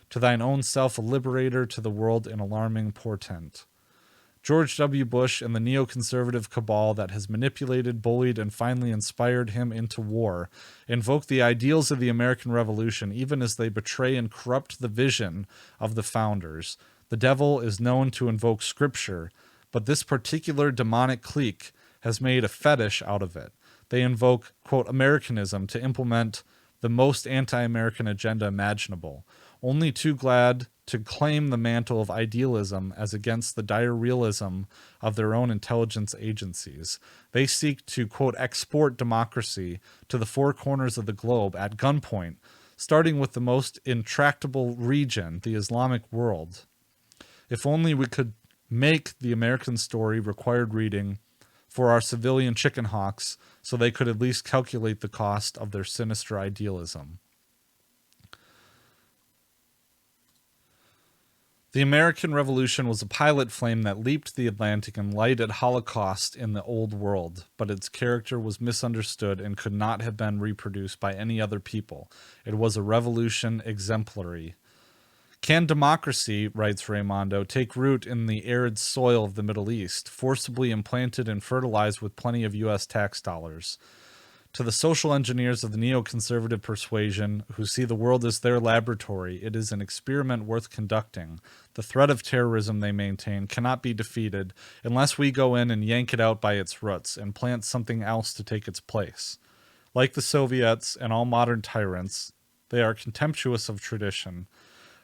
To thine own self a liberator, to the world an alarming portent. George W. Bush and the neoconservative cabal that has manipulated, bullied, and finally inspired him into war invoke the ideals of the American Revolution even as they betray and corrupt the vision of the founders. The devil is known to invoke scripture, but this particular demonic clique has made a fetish out of it. They invoke, quote, Americanism to implement the most anti-American agenda imaginable, only too glad to claim the mantle of idealism as against the dire realism of their own intelligence agencies. They seek to, quote, export democracy to the four corners of the globe at gunpoint, starting with the most intractable region, the Islamic world. If only we could make The American Story required reading for our civilian chicken hawks so they could at least calculate the cost of their sinister idealism. The American Revolution was a pilot flame that leaped the Atlantic and lighted Holocaust in the old world, but its character was misunderstood and could not have been reproduced by any other people. It was a revolution exemplary. Can democracy, writes Raimondo, take root in the arid soil of the Middle East, forcibly implanted and fertilized with plenty of U.S. tax dollars? To the social engineers of the neoconservative persuasion, who see the world as their laboratory, it is an experiment worth conducting. The threat of terrorism, they maintain, cannot be defeated unless we go in and yank it out by its roots and plant something else to take its place. Like the Soviets and all modern tyrants, they are contemptuous of tradition.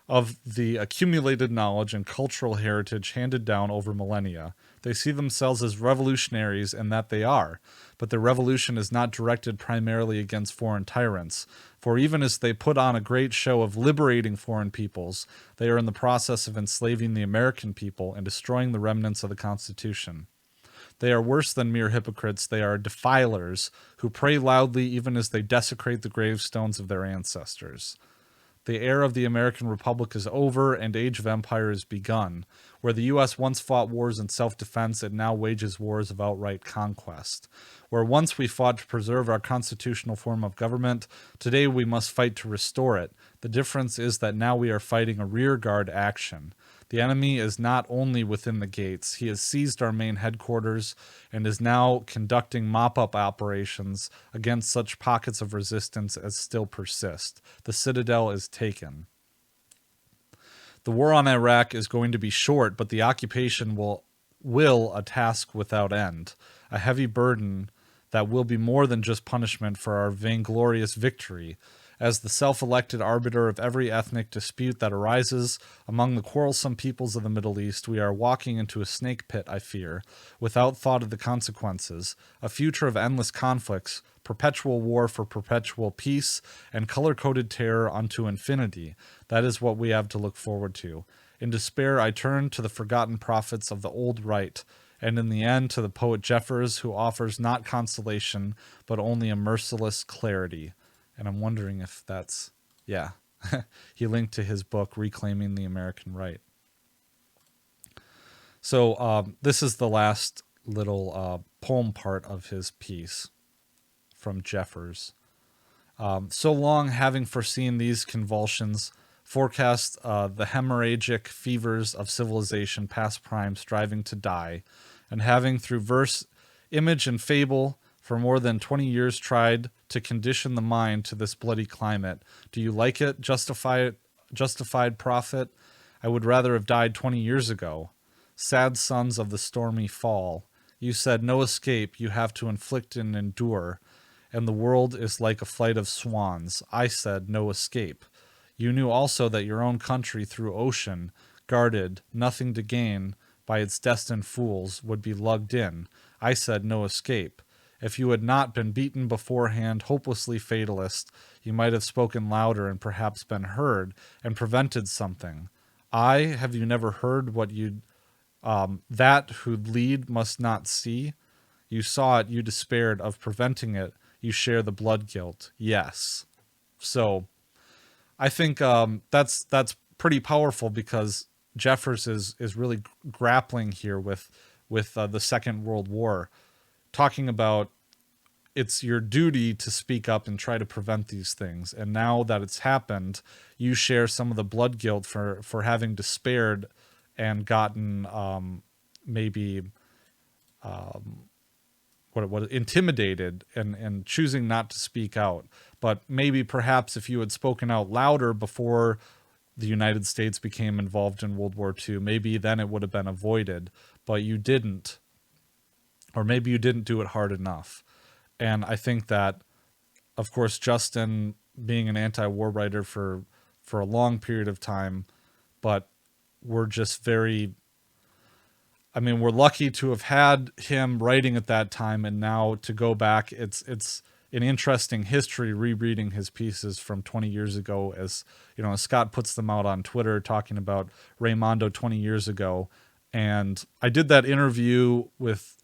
of the accumulated knowledge and cultural heritage handed down over millennia. They see themselves as revolutionaries, and that they are, but their revolution is not directed primarily against foreign tyrants, for even as they put on a great show of liberating foreign peoples, they are in the process of enslaving the American people and destroying the remnants of the Constitution. They are worse than mere hypocrites. They are defilers who pray loudly even as they desecrate the gravestones of their ancestors. The era of the American Republic is over and age of empire is begun. Where the U.S. once fought wars in self-defense, it now wages wars of outright conquest. Where once we fought to preserve our constitutional form of government, today we must fight to restore it. The difference is that now we are fighting a rearguard action. The enemy is not only within the gates, he has seized our main headquarters and is now conducting mop-up operations against such pockets of resistance as still persist. The citadel is taken. The war on Iraq is going to be short, but the occupation will a task without end, a heavy burden that will be more than just punishment for our vainglorious victory. As the self-elected arbiter of every ethnic dispute that arises among the quarrelsome peoples of the Middle East, we are walking into a snake pit, I fear, without thought of the consequences, a future of endless conflicts, perpetual war for perpetual peace, and color-coded terror unto infinity. That is what we have to look forward to. In despair, I turn to the forgotten prophets of the old right, and in the end to the poet Jeffers, who offers not consolation, but only a merciless clarity. And I'm wondering if that's, yeah, he linked to his book, Reclaiming the American Right. So this is the last little poem part of his piece from Jeffers. So long having foreseen these convulsions, forecast the hemorrhagic fevers of civilization past prime striving to die, and having through verse, image, and fable for more than 20 years tried to condition the mind to this bloody climate. Do you like it, justified prophet? I would rather have died 20 years ago. Sad sons of the stormy fall. You said no escape, you have to inflict and endure, and the world is like a flight of swans. I said no escape. You knew also that your own country through ocean, guarded, nothing to gain, by its destined fools, would be lugged in. I said no escape. If you had not been beaten beforehand, hopelessly fatalist, you might have spoken louder and perhaps been heard and prevented something. Have you never heard what you'd, that who'd lead must not see? You saw it, you despaired of preventing it, you share the blood guilt. Yes. So I think that's pretty powerful, because Jeffers is really grappling here with the Second World War, talking about it's your duty to speak up and try to prevent these things. And now that it's happened, you share some of the blood guilt for having despaired and gotten maybe intimidated and choosing not to speak out. But maybe perhaps if you had spoken out louder before the United States became involved in World War II, maybe then it would have been avoided, but you didn't. Or maybe you didn't do it hard enough. And I think that, of course, Justin being an anti-war writer for a long period of time, but we're just very, I mean, we're lucky to have had him writing at that time, and now to go back, it's an interesting history rereading his pieces from 20 years ago, as you know, as Scott puts them out on Twitter talking about Raimondo 20 years ago. And I did that interview with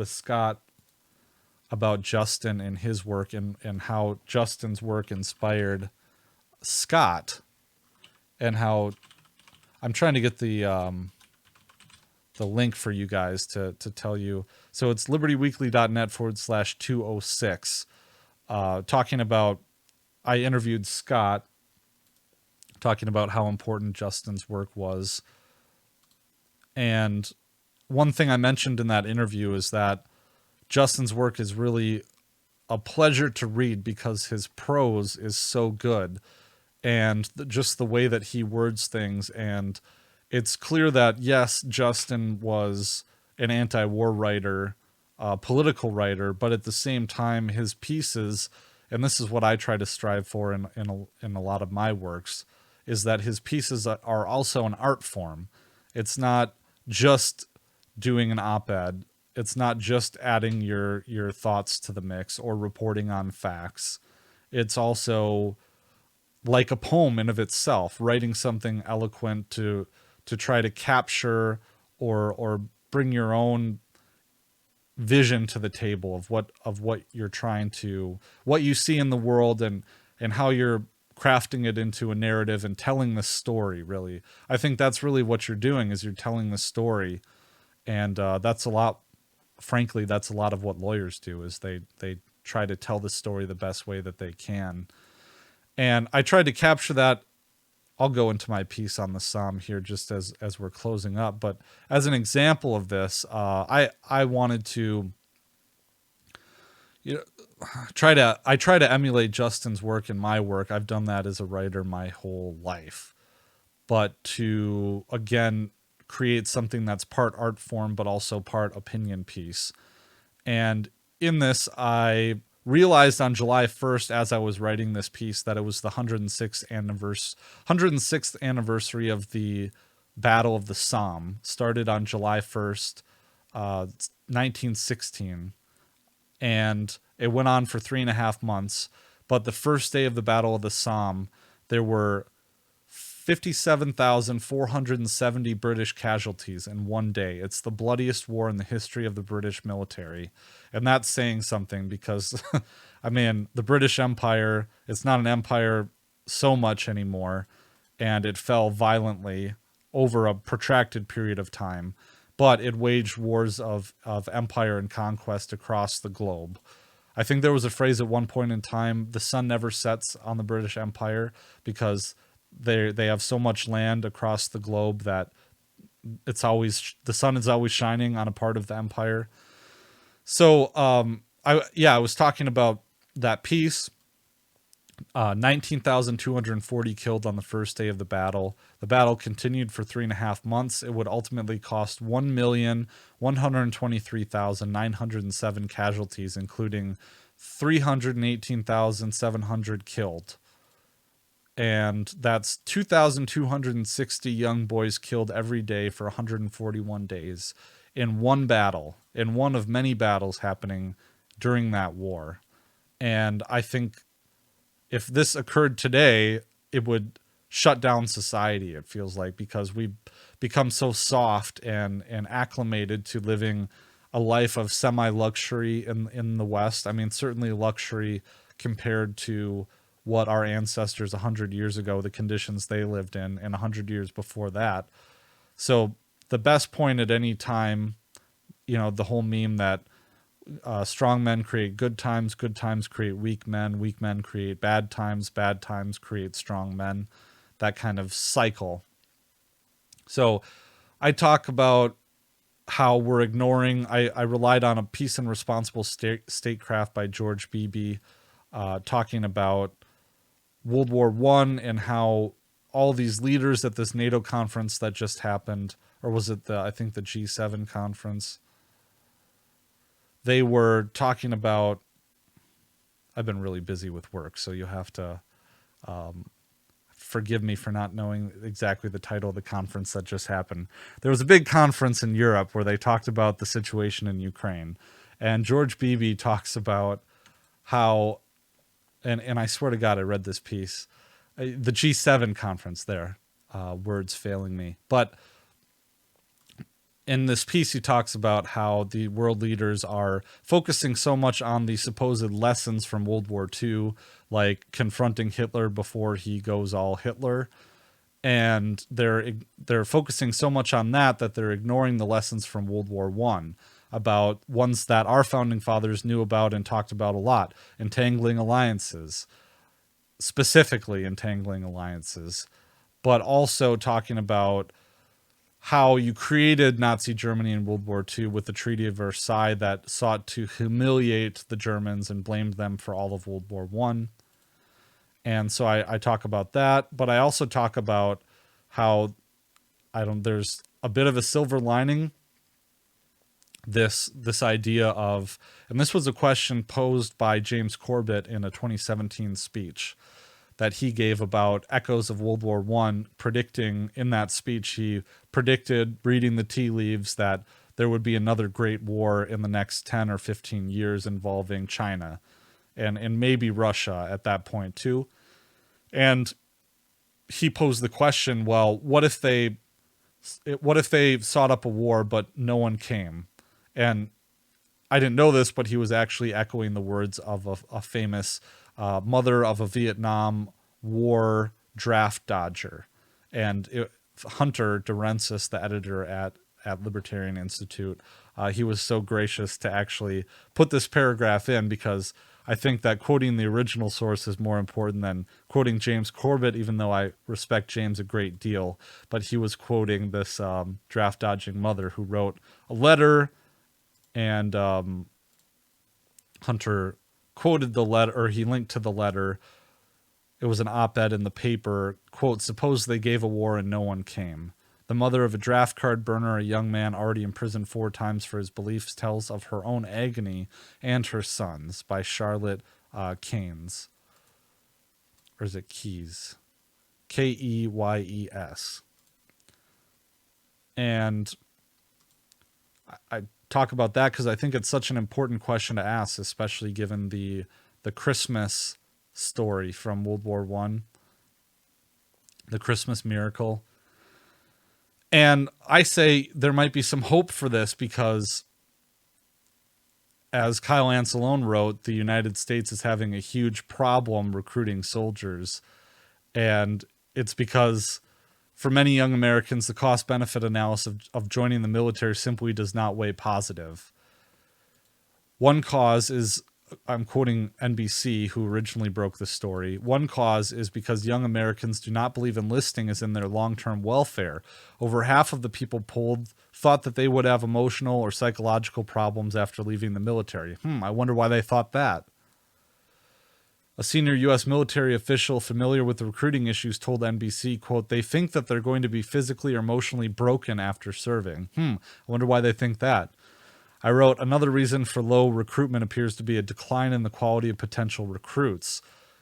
Scott about Justin and his work, and how Justin's work inspired Scott, and how I'm trying to get the link for you guys to tell you. So it's libertyweekly.net/206, talking about, I interviewed Scott talking about how important Justin's work was. And one thing I mentioned in that interview is that Justin's work is really a pleasure to read because his prose is so good, and just the way that he words things. And it's clear that, yes, Justin was an anti-war writer, political writer, but at the same time, his pieces, and this is what I try to strive for in a lot of my works, is that his pieces are also an art form. It's not just doing an op-ed. It's not just adding your thoughts to the mix or reporting on facts. It's also like a poem in of itself, writing something eloquent to try to capture or bring your own vision to the table of what you're trying to, what you see in the world, and how you're crafting it into a narrative and telling the story. Really, I think that's really what you're doing, is you're telling the story. And that's a lot, frankly, that's a lot of what lawyers do, is they try to tell the story the best way that they can. And I tried to capture that. I'll go into my piece on the Psalm here just as we're closing up. But as an example of this, I wanted to, try to emulate Justin's work in my work. I've done that as a writer my whole life. But to, again, create something that's part art form, but also part opinion piece. And in this, I realized on July 1st, as I was writing this piece, that it was the 106th anniversary of the Battle of the Somme. Started on July 1st, 1916. And it went on for 3.5 months. But the first day of the Battle of the Somme, there were 57,470 British casualties in one day. It's the bloodiest war in the history of the British military. And that's saying something, because, I mean, the British Empire, it's not an empire so much anymore, and it fell violently over a protracted period of time. But it waged wars of empire and conquest across the globe. I think there was a phrase at one point in time, the sun never sets on the British Empire, because they have so much land across the globe that it's always, the sun is always shining on a part of the empire. So I was talking about that piece. 19,240 killed on the first day of the battle. The battle continued for 3.5 months. It would ultimately cost 1,123,907 casualties, including 318,700 killed. And that's 2,260 young boys killed every day for 141 days in one battle, in one of many battles happening during that war. And I think if this occurred today, it would shut down society, it feels like, because we've become so soft and acclimated to living a life of semi-luxury in the West. I mean, certainly luxury compared to what our ancestors 100 years ago, the conditions they lived in, and 100 years before that. So the best point at any time, the whole meme that strong men create good times create weak men create bad times create strong men, that kind of cycle. So I talk about how we're ignoring, I relied on a Peace and Responsible Statecraft by George Beebe, talking about World War I and how all these leaders at this NATO conference that just happened, or was it I think the G7 conference, they were talking about, I've been really busy with work, so you'll have to forgive me for not knowing exactly the title of the conference that just happened. There was a big conference in Europe where they talked about the situation in Ukraine. And George Beebe talks about how, and I swear to God, I read this piece, the G7 conference there, words failing me. But in this piece, he talks about how the world leaders are focusing so much on the supposed lessons from World War II, like confronting Hitler before he goes all Hitler. And they're focusing so much on that they're ignoring the lessons from World War I, about ones that our founding fathers knew about and talked about a lot, entangling alliances, specifically entangling alliances, but also talking about how you created Nazi Germany in World War II with the Treaty of Versailles that sought to humiliate the Germans and blamed them for all of World War I. And so I talk about that, but I also talk about how there's a bit of a silver lining. This idea of, and this was a question posed by James Corbett in a 2017 speech, that he gave about echoes of World War I, predicting in that speech, he predicted, reading the tea leaves, that there would be another great war in the next 10 or 15 years involving China and maybe Russia at that point too. And he posed the question, well, what if they sought up a war but no one came? And I didn't know this, but he was actually echoing the words of a famous mother of a Vietnam War draft dodger. And Hunter Durensis, the editor at Libertarian Institute, he was so gracious to actually put this paragraph in, because I think that quoting the original source is more important than quoting James Corbett, even though I respect James a great deal. But he was quoting this draft dodging mother who wrote a letter, and Hunter quoted the letter, or he linked to the letter. It was an op-ed in the paper, quote, "Suppose they gave a war and no one came. The mother of a draft card burner, a young man already imprisoned 4 times for his beliefs, tells of her own agony and her son's," by Charlotte Keynes. Or is it Keyes? Keyes. And I talk about that because I think it's such an important question to ask, especially given the Christmas story from World War I, the Christmas miracle. And I say there might be some hope for this because, as Kyle Ancelone wrote, the United States is having a huge problem recruiting soldiers. And it's because for many young Americans, the cost-benefit analysis of joining the military simply does not weigh positive. One cause is, I'm quoting NBC, who originally broke the story. One cause is because young Americans do not believe enlisting is in their long-term welfare. Over half of the people polled thought that they would have emotional or psychological problems after leaving the military. I wonder why they thought that. A senior U.S. military official familiar with the recruiting issues told NBC, quote, "They think that they're going to be physically or emotionally broken after serving. I wonder why they think that." I wrote, "Another reason for low recruitment appears to be a decline in the quality of potential recruits."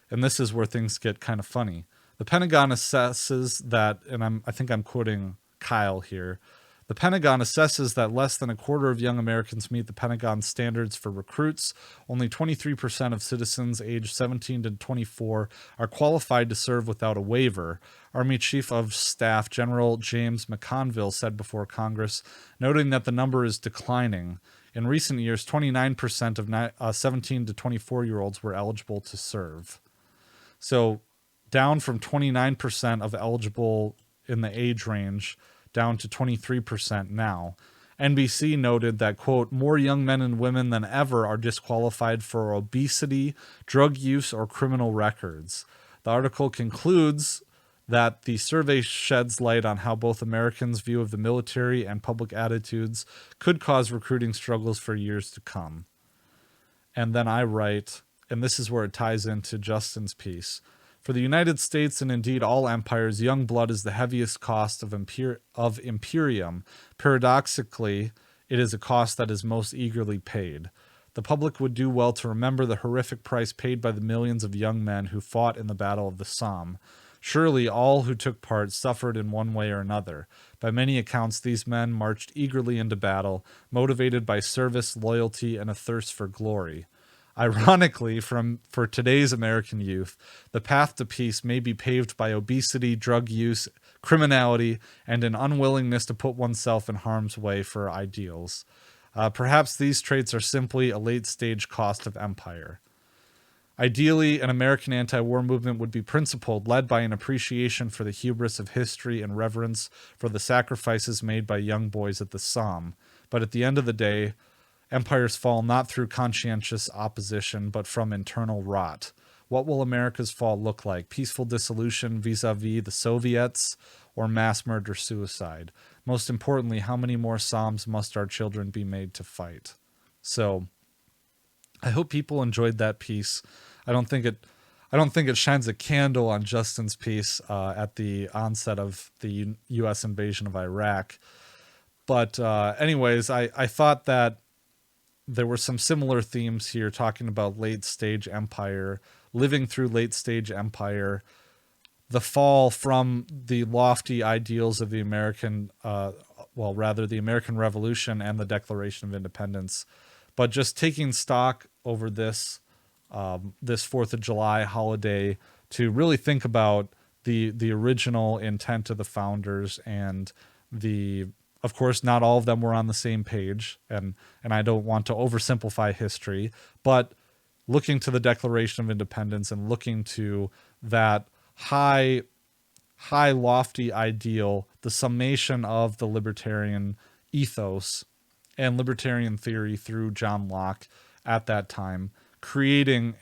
And this is where things get kind of funny. The Pentagon assesses that, and I think I'm quoting Kyle here, the Pentagon assesses that less than a quarter of young Americans meet the Pentagon standards for recruits. Only 23% of citizens aged 17 to 24 are qualified to serve without a waiver. Army Chief of Staff General James McConville said before Congress, noting that the number is declining. In recent years, 29% of 17 to 24-year-olds were eligible to serve. So down from 29% of eligible in the age range down to 23% now. NBC noted that, quote, "More young men and women than ever are disqualified for obesity, drug use, or criminal records." The article concludes that the survey sheds light on how both Americans' view of the military and public attitudes could cause recruiting struggles for years to come. And then I write, and this is where it ties into Justin's piece, "For the United States and indeed all empires, young blood is the heaviest cost of imperium. Paradoxically, it is a cost that is most eagerly paid. The public would do well to remember the horrific price paid by the millions of young men who fought in the Battle of the Somme. Surely all who took part suffered in one way or another. By many accounts, these men marched eagerly into battle, motivated by service, loyalty, and a thirst for glory. Ironically, for today's American youth, the path to peace may be paved by obesity, drug use, criminality, and an unwillingness to put oneself in harm's way for ideals. Perhaps these traits are simply a late-stage cost of empire. Ideally, an American anti-war movement would be principled, led by an appreciation for the hubris of history and reverence for the sacrifices made by young boys at the Somme. But at the end of the day, empires fall not through conscientious opposition, but from internal rot. What will America's fall look like? Peaceful dissolution vis-a-vis the Soviets, or mass murder-suicide? Most importantly, how many more Psalms must our children be made to fight? So, I hope people enjoyed that piece. I don't think it shines a candle on Justin's piece at the onset of the U.S. invasion of Iraq. But anyways, I thought that there were some similar themes here, talking about late-stage empire, living through late stage empire, the fall from the lofty ideals of the American, the American Revolution and the Declaration of Independence, but just taking stock over this 4th of July holiday to really think about the original intent of the founders, and of course, not all of them were on the same page, and I don't want to oversimplify history, but looking to the Declaration of Independence and looking to that high lofty ideal, the summation of the libertarian ethos and libertarian theory through John Locke at that time, creating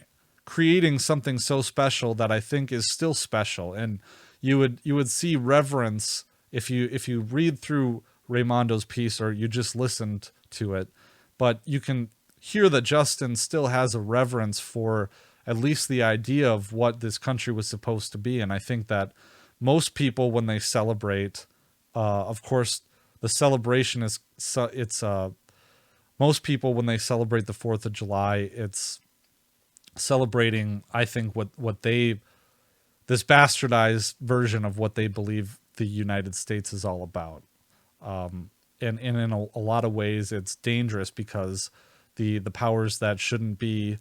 something so special that I think is still special. And you would see reverence if you read through Raimondo's piece or you just listened to it, but you can hear that Justin still has a reverence for at least the idea of what this country was supposed to be. And I think that most people, when they celebrate, of course, the celebration is most people, when they celebrate the 4th of July, it's celebrating, I think, this bastardized version of what they believe the United States is all about. And in a lot of ways, it's dangerous because the powers that shouldn't be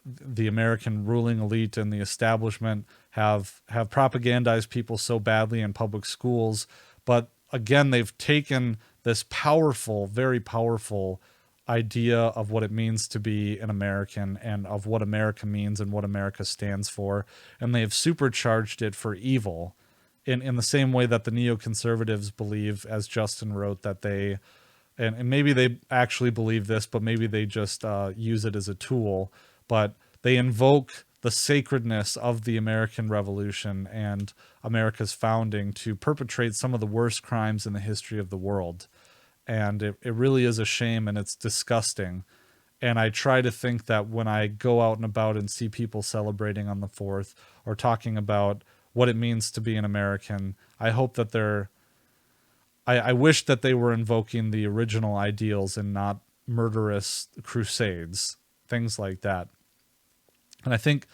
the American ruling elite and the establishment have propagandized people so badly in public schools. But again, they've taken this powerful, very powerful idea of what it means to be an American and of what America means and what America stands for, and they have supercharged it for evil in the same way that the neoconservatives believe, as Justin wrote, that they, and maybe they actually believe this, but maybe they just use it as a tool, but they invoke the sacredness of the American Revolution and America's founding to perpetrate some of the worst crimes in the history of the world. And it really is a shame, and it's disgusting. And I try to think that when I go out and about and see people celebrating on the 4th or talking about what it means to be an American, I hope that I wish that they were invoking the original ideals and not murderous crusades, things like that. And I think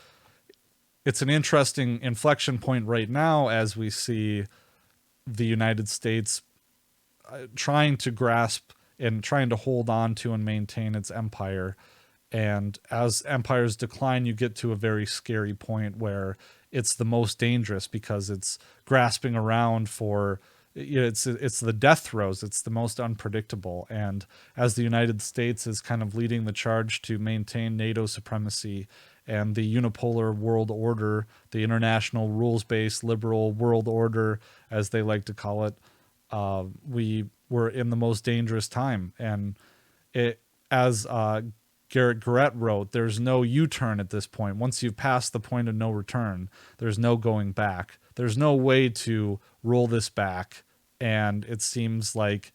it's an interesting inflection point right now as we see the United States trying to grasp and trying to hold on to and maintain its empire. And as empires decline, you get to a very scary point where it's the most dangerous because it's grasping around for, it's the death throes. It's the most unpredictable. And as the United States is kind of leading the charge to maintain NATO supremacy and the unipolar world order, the international rules-based liberal world order, as they like to call it, we were in the most dangerous time. And as Garrett Garrett wrote, there's no U-turn at this point. Once you've passed the point of no return, there's no going back. There's no way to roll this back. And it seems like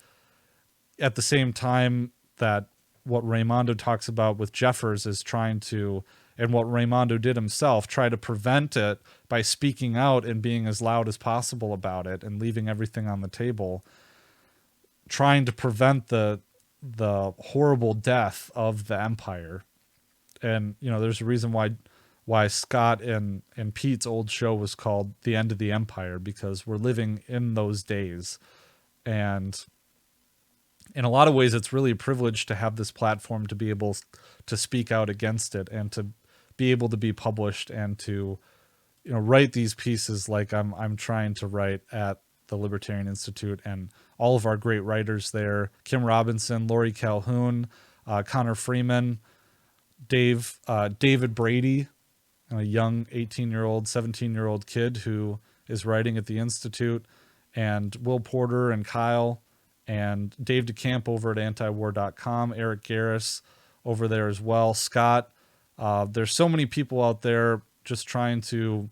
at the same time that what Raimondo talks about with Jeffers is trying to, and what Raimondo did himself, try to prevent it by speaking out and being as loud as possible about it and leaving everything on the table, trying to prevent the horrible death of the empire. And, there's a reason why Scott and Pete's old show was called The End of the Empire, because we're living in those days. And in a lot of ways, it's really a privilege to have this platform to be able to speak out against it and to be able to be published and to, write these pieces like I'm trying to write at the Libertarian Institute, and all of our great writers there, Kim Robinson, Lori Calhoun, Connor Freeman, David Brady, a young 18-year-old, 17-year-old kid who is writing at the Institute, and Will Porter and Kyle, and Dave DeCamp over at antiwar.com, Eric Garris over there as well, Scott. There's so many people out there just trying to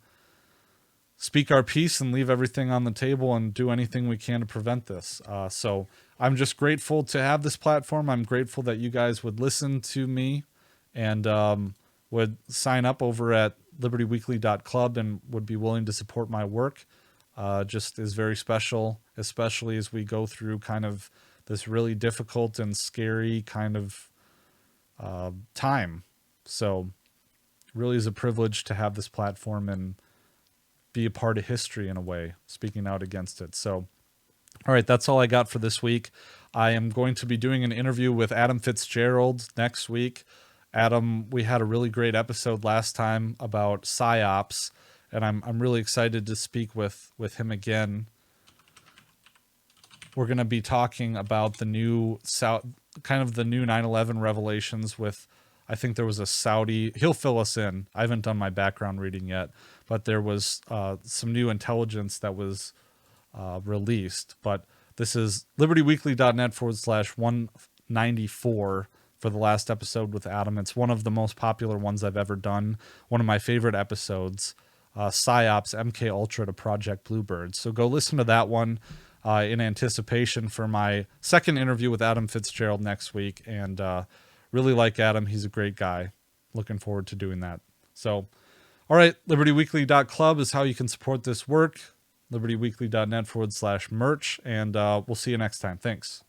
speak our piece and leave everything on the table and do anything we can to prevent this. So I'm just grateful to have this platform. I'm grateful that you guys would listen to me and would sign up over at libertyweekly.club and would be willing to support my work. Just is very special, especially as we go through kind of this really difficult and scary kind of time. So really is a privilege to have this platform and be a part of history in a way, speaking out against it. So, all right, that's all I got for this week. I am going to be doing an interview with Adam Fitzgerald next week. Adam, we had a really great episode last time about psyops, and I'm really excited to speak with him again. We're going to be talking about the new kind of the new 9/11 revelations with, I think there was a Saudi, he'll fill us in. I haven't done my background reading yet, but there was some new intelligence that was released. But this is libertyweekly.net/194 for the last episode with Adam. It's one of the most popular ones I've ever done. One of my favorite episodes, PsyOps MK Ultra to Project Bluebird. So go listen to that one in anticipation for my second interview with Adam Fitzgerald next week. And really like Adam. He's a great guy. Looking forward to doing that. So, all right, libertyweekly.club is how you can support this work. libertyweekly.net/merch. And we'll see you next time. Thanks.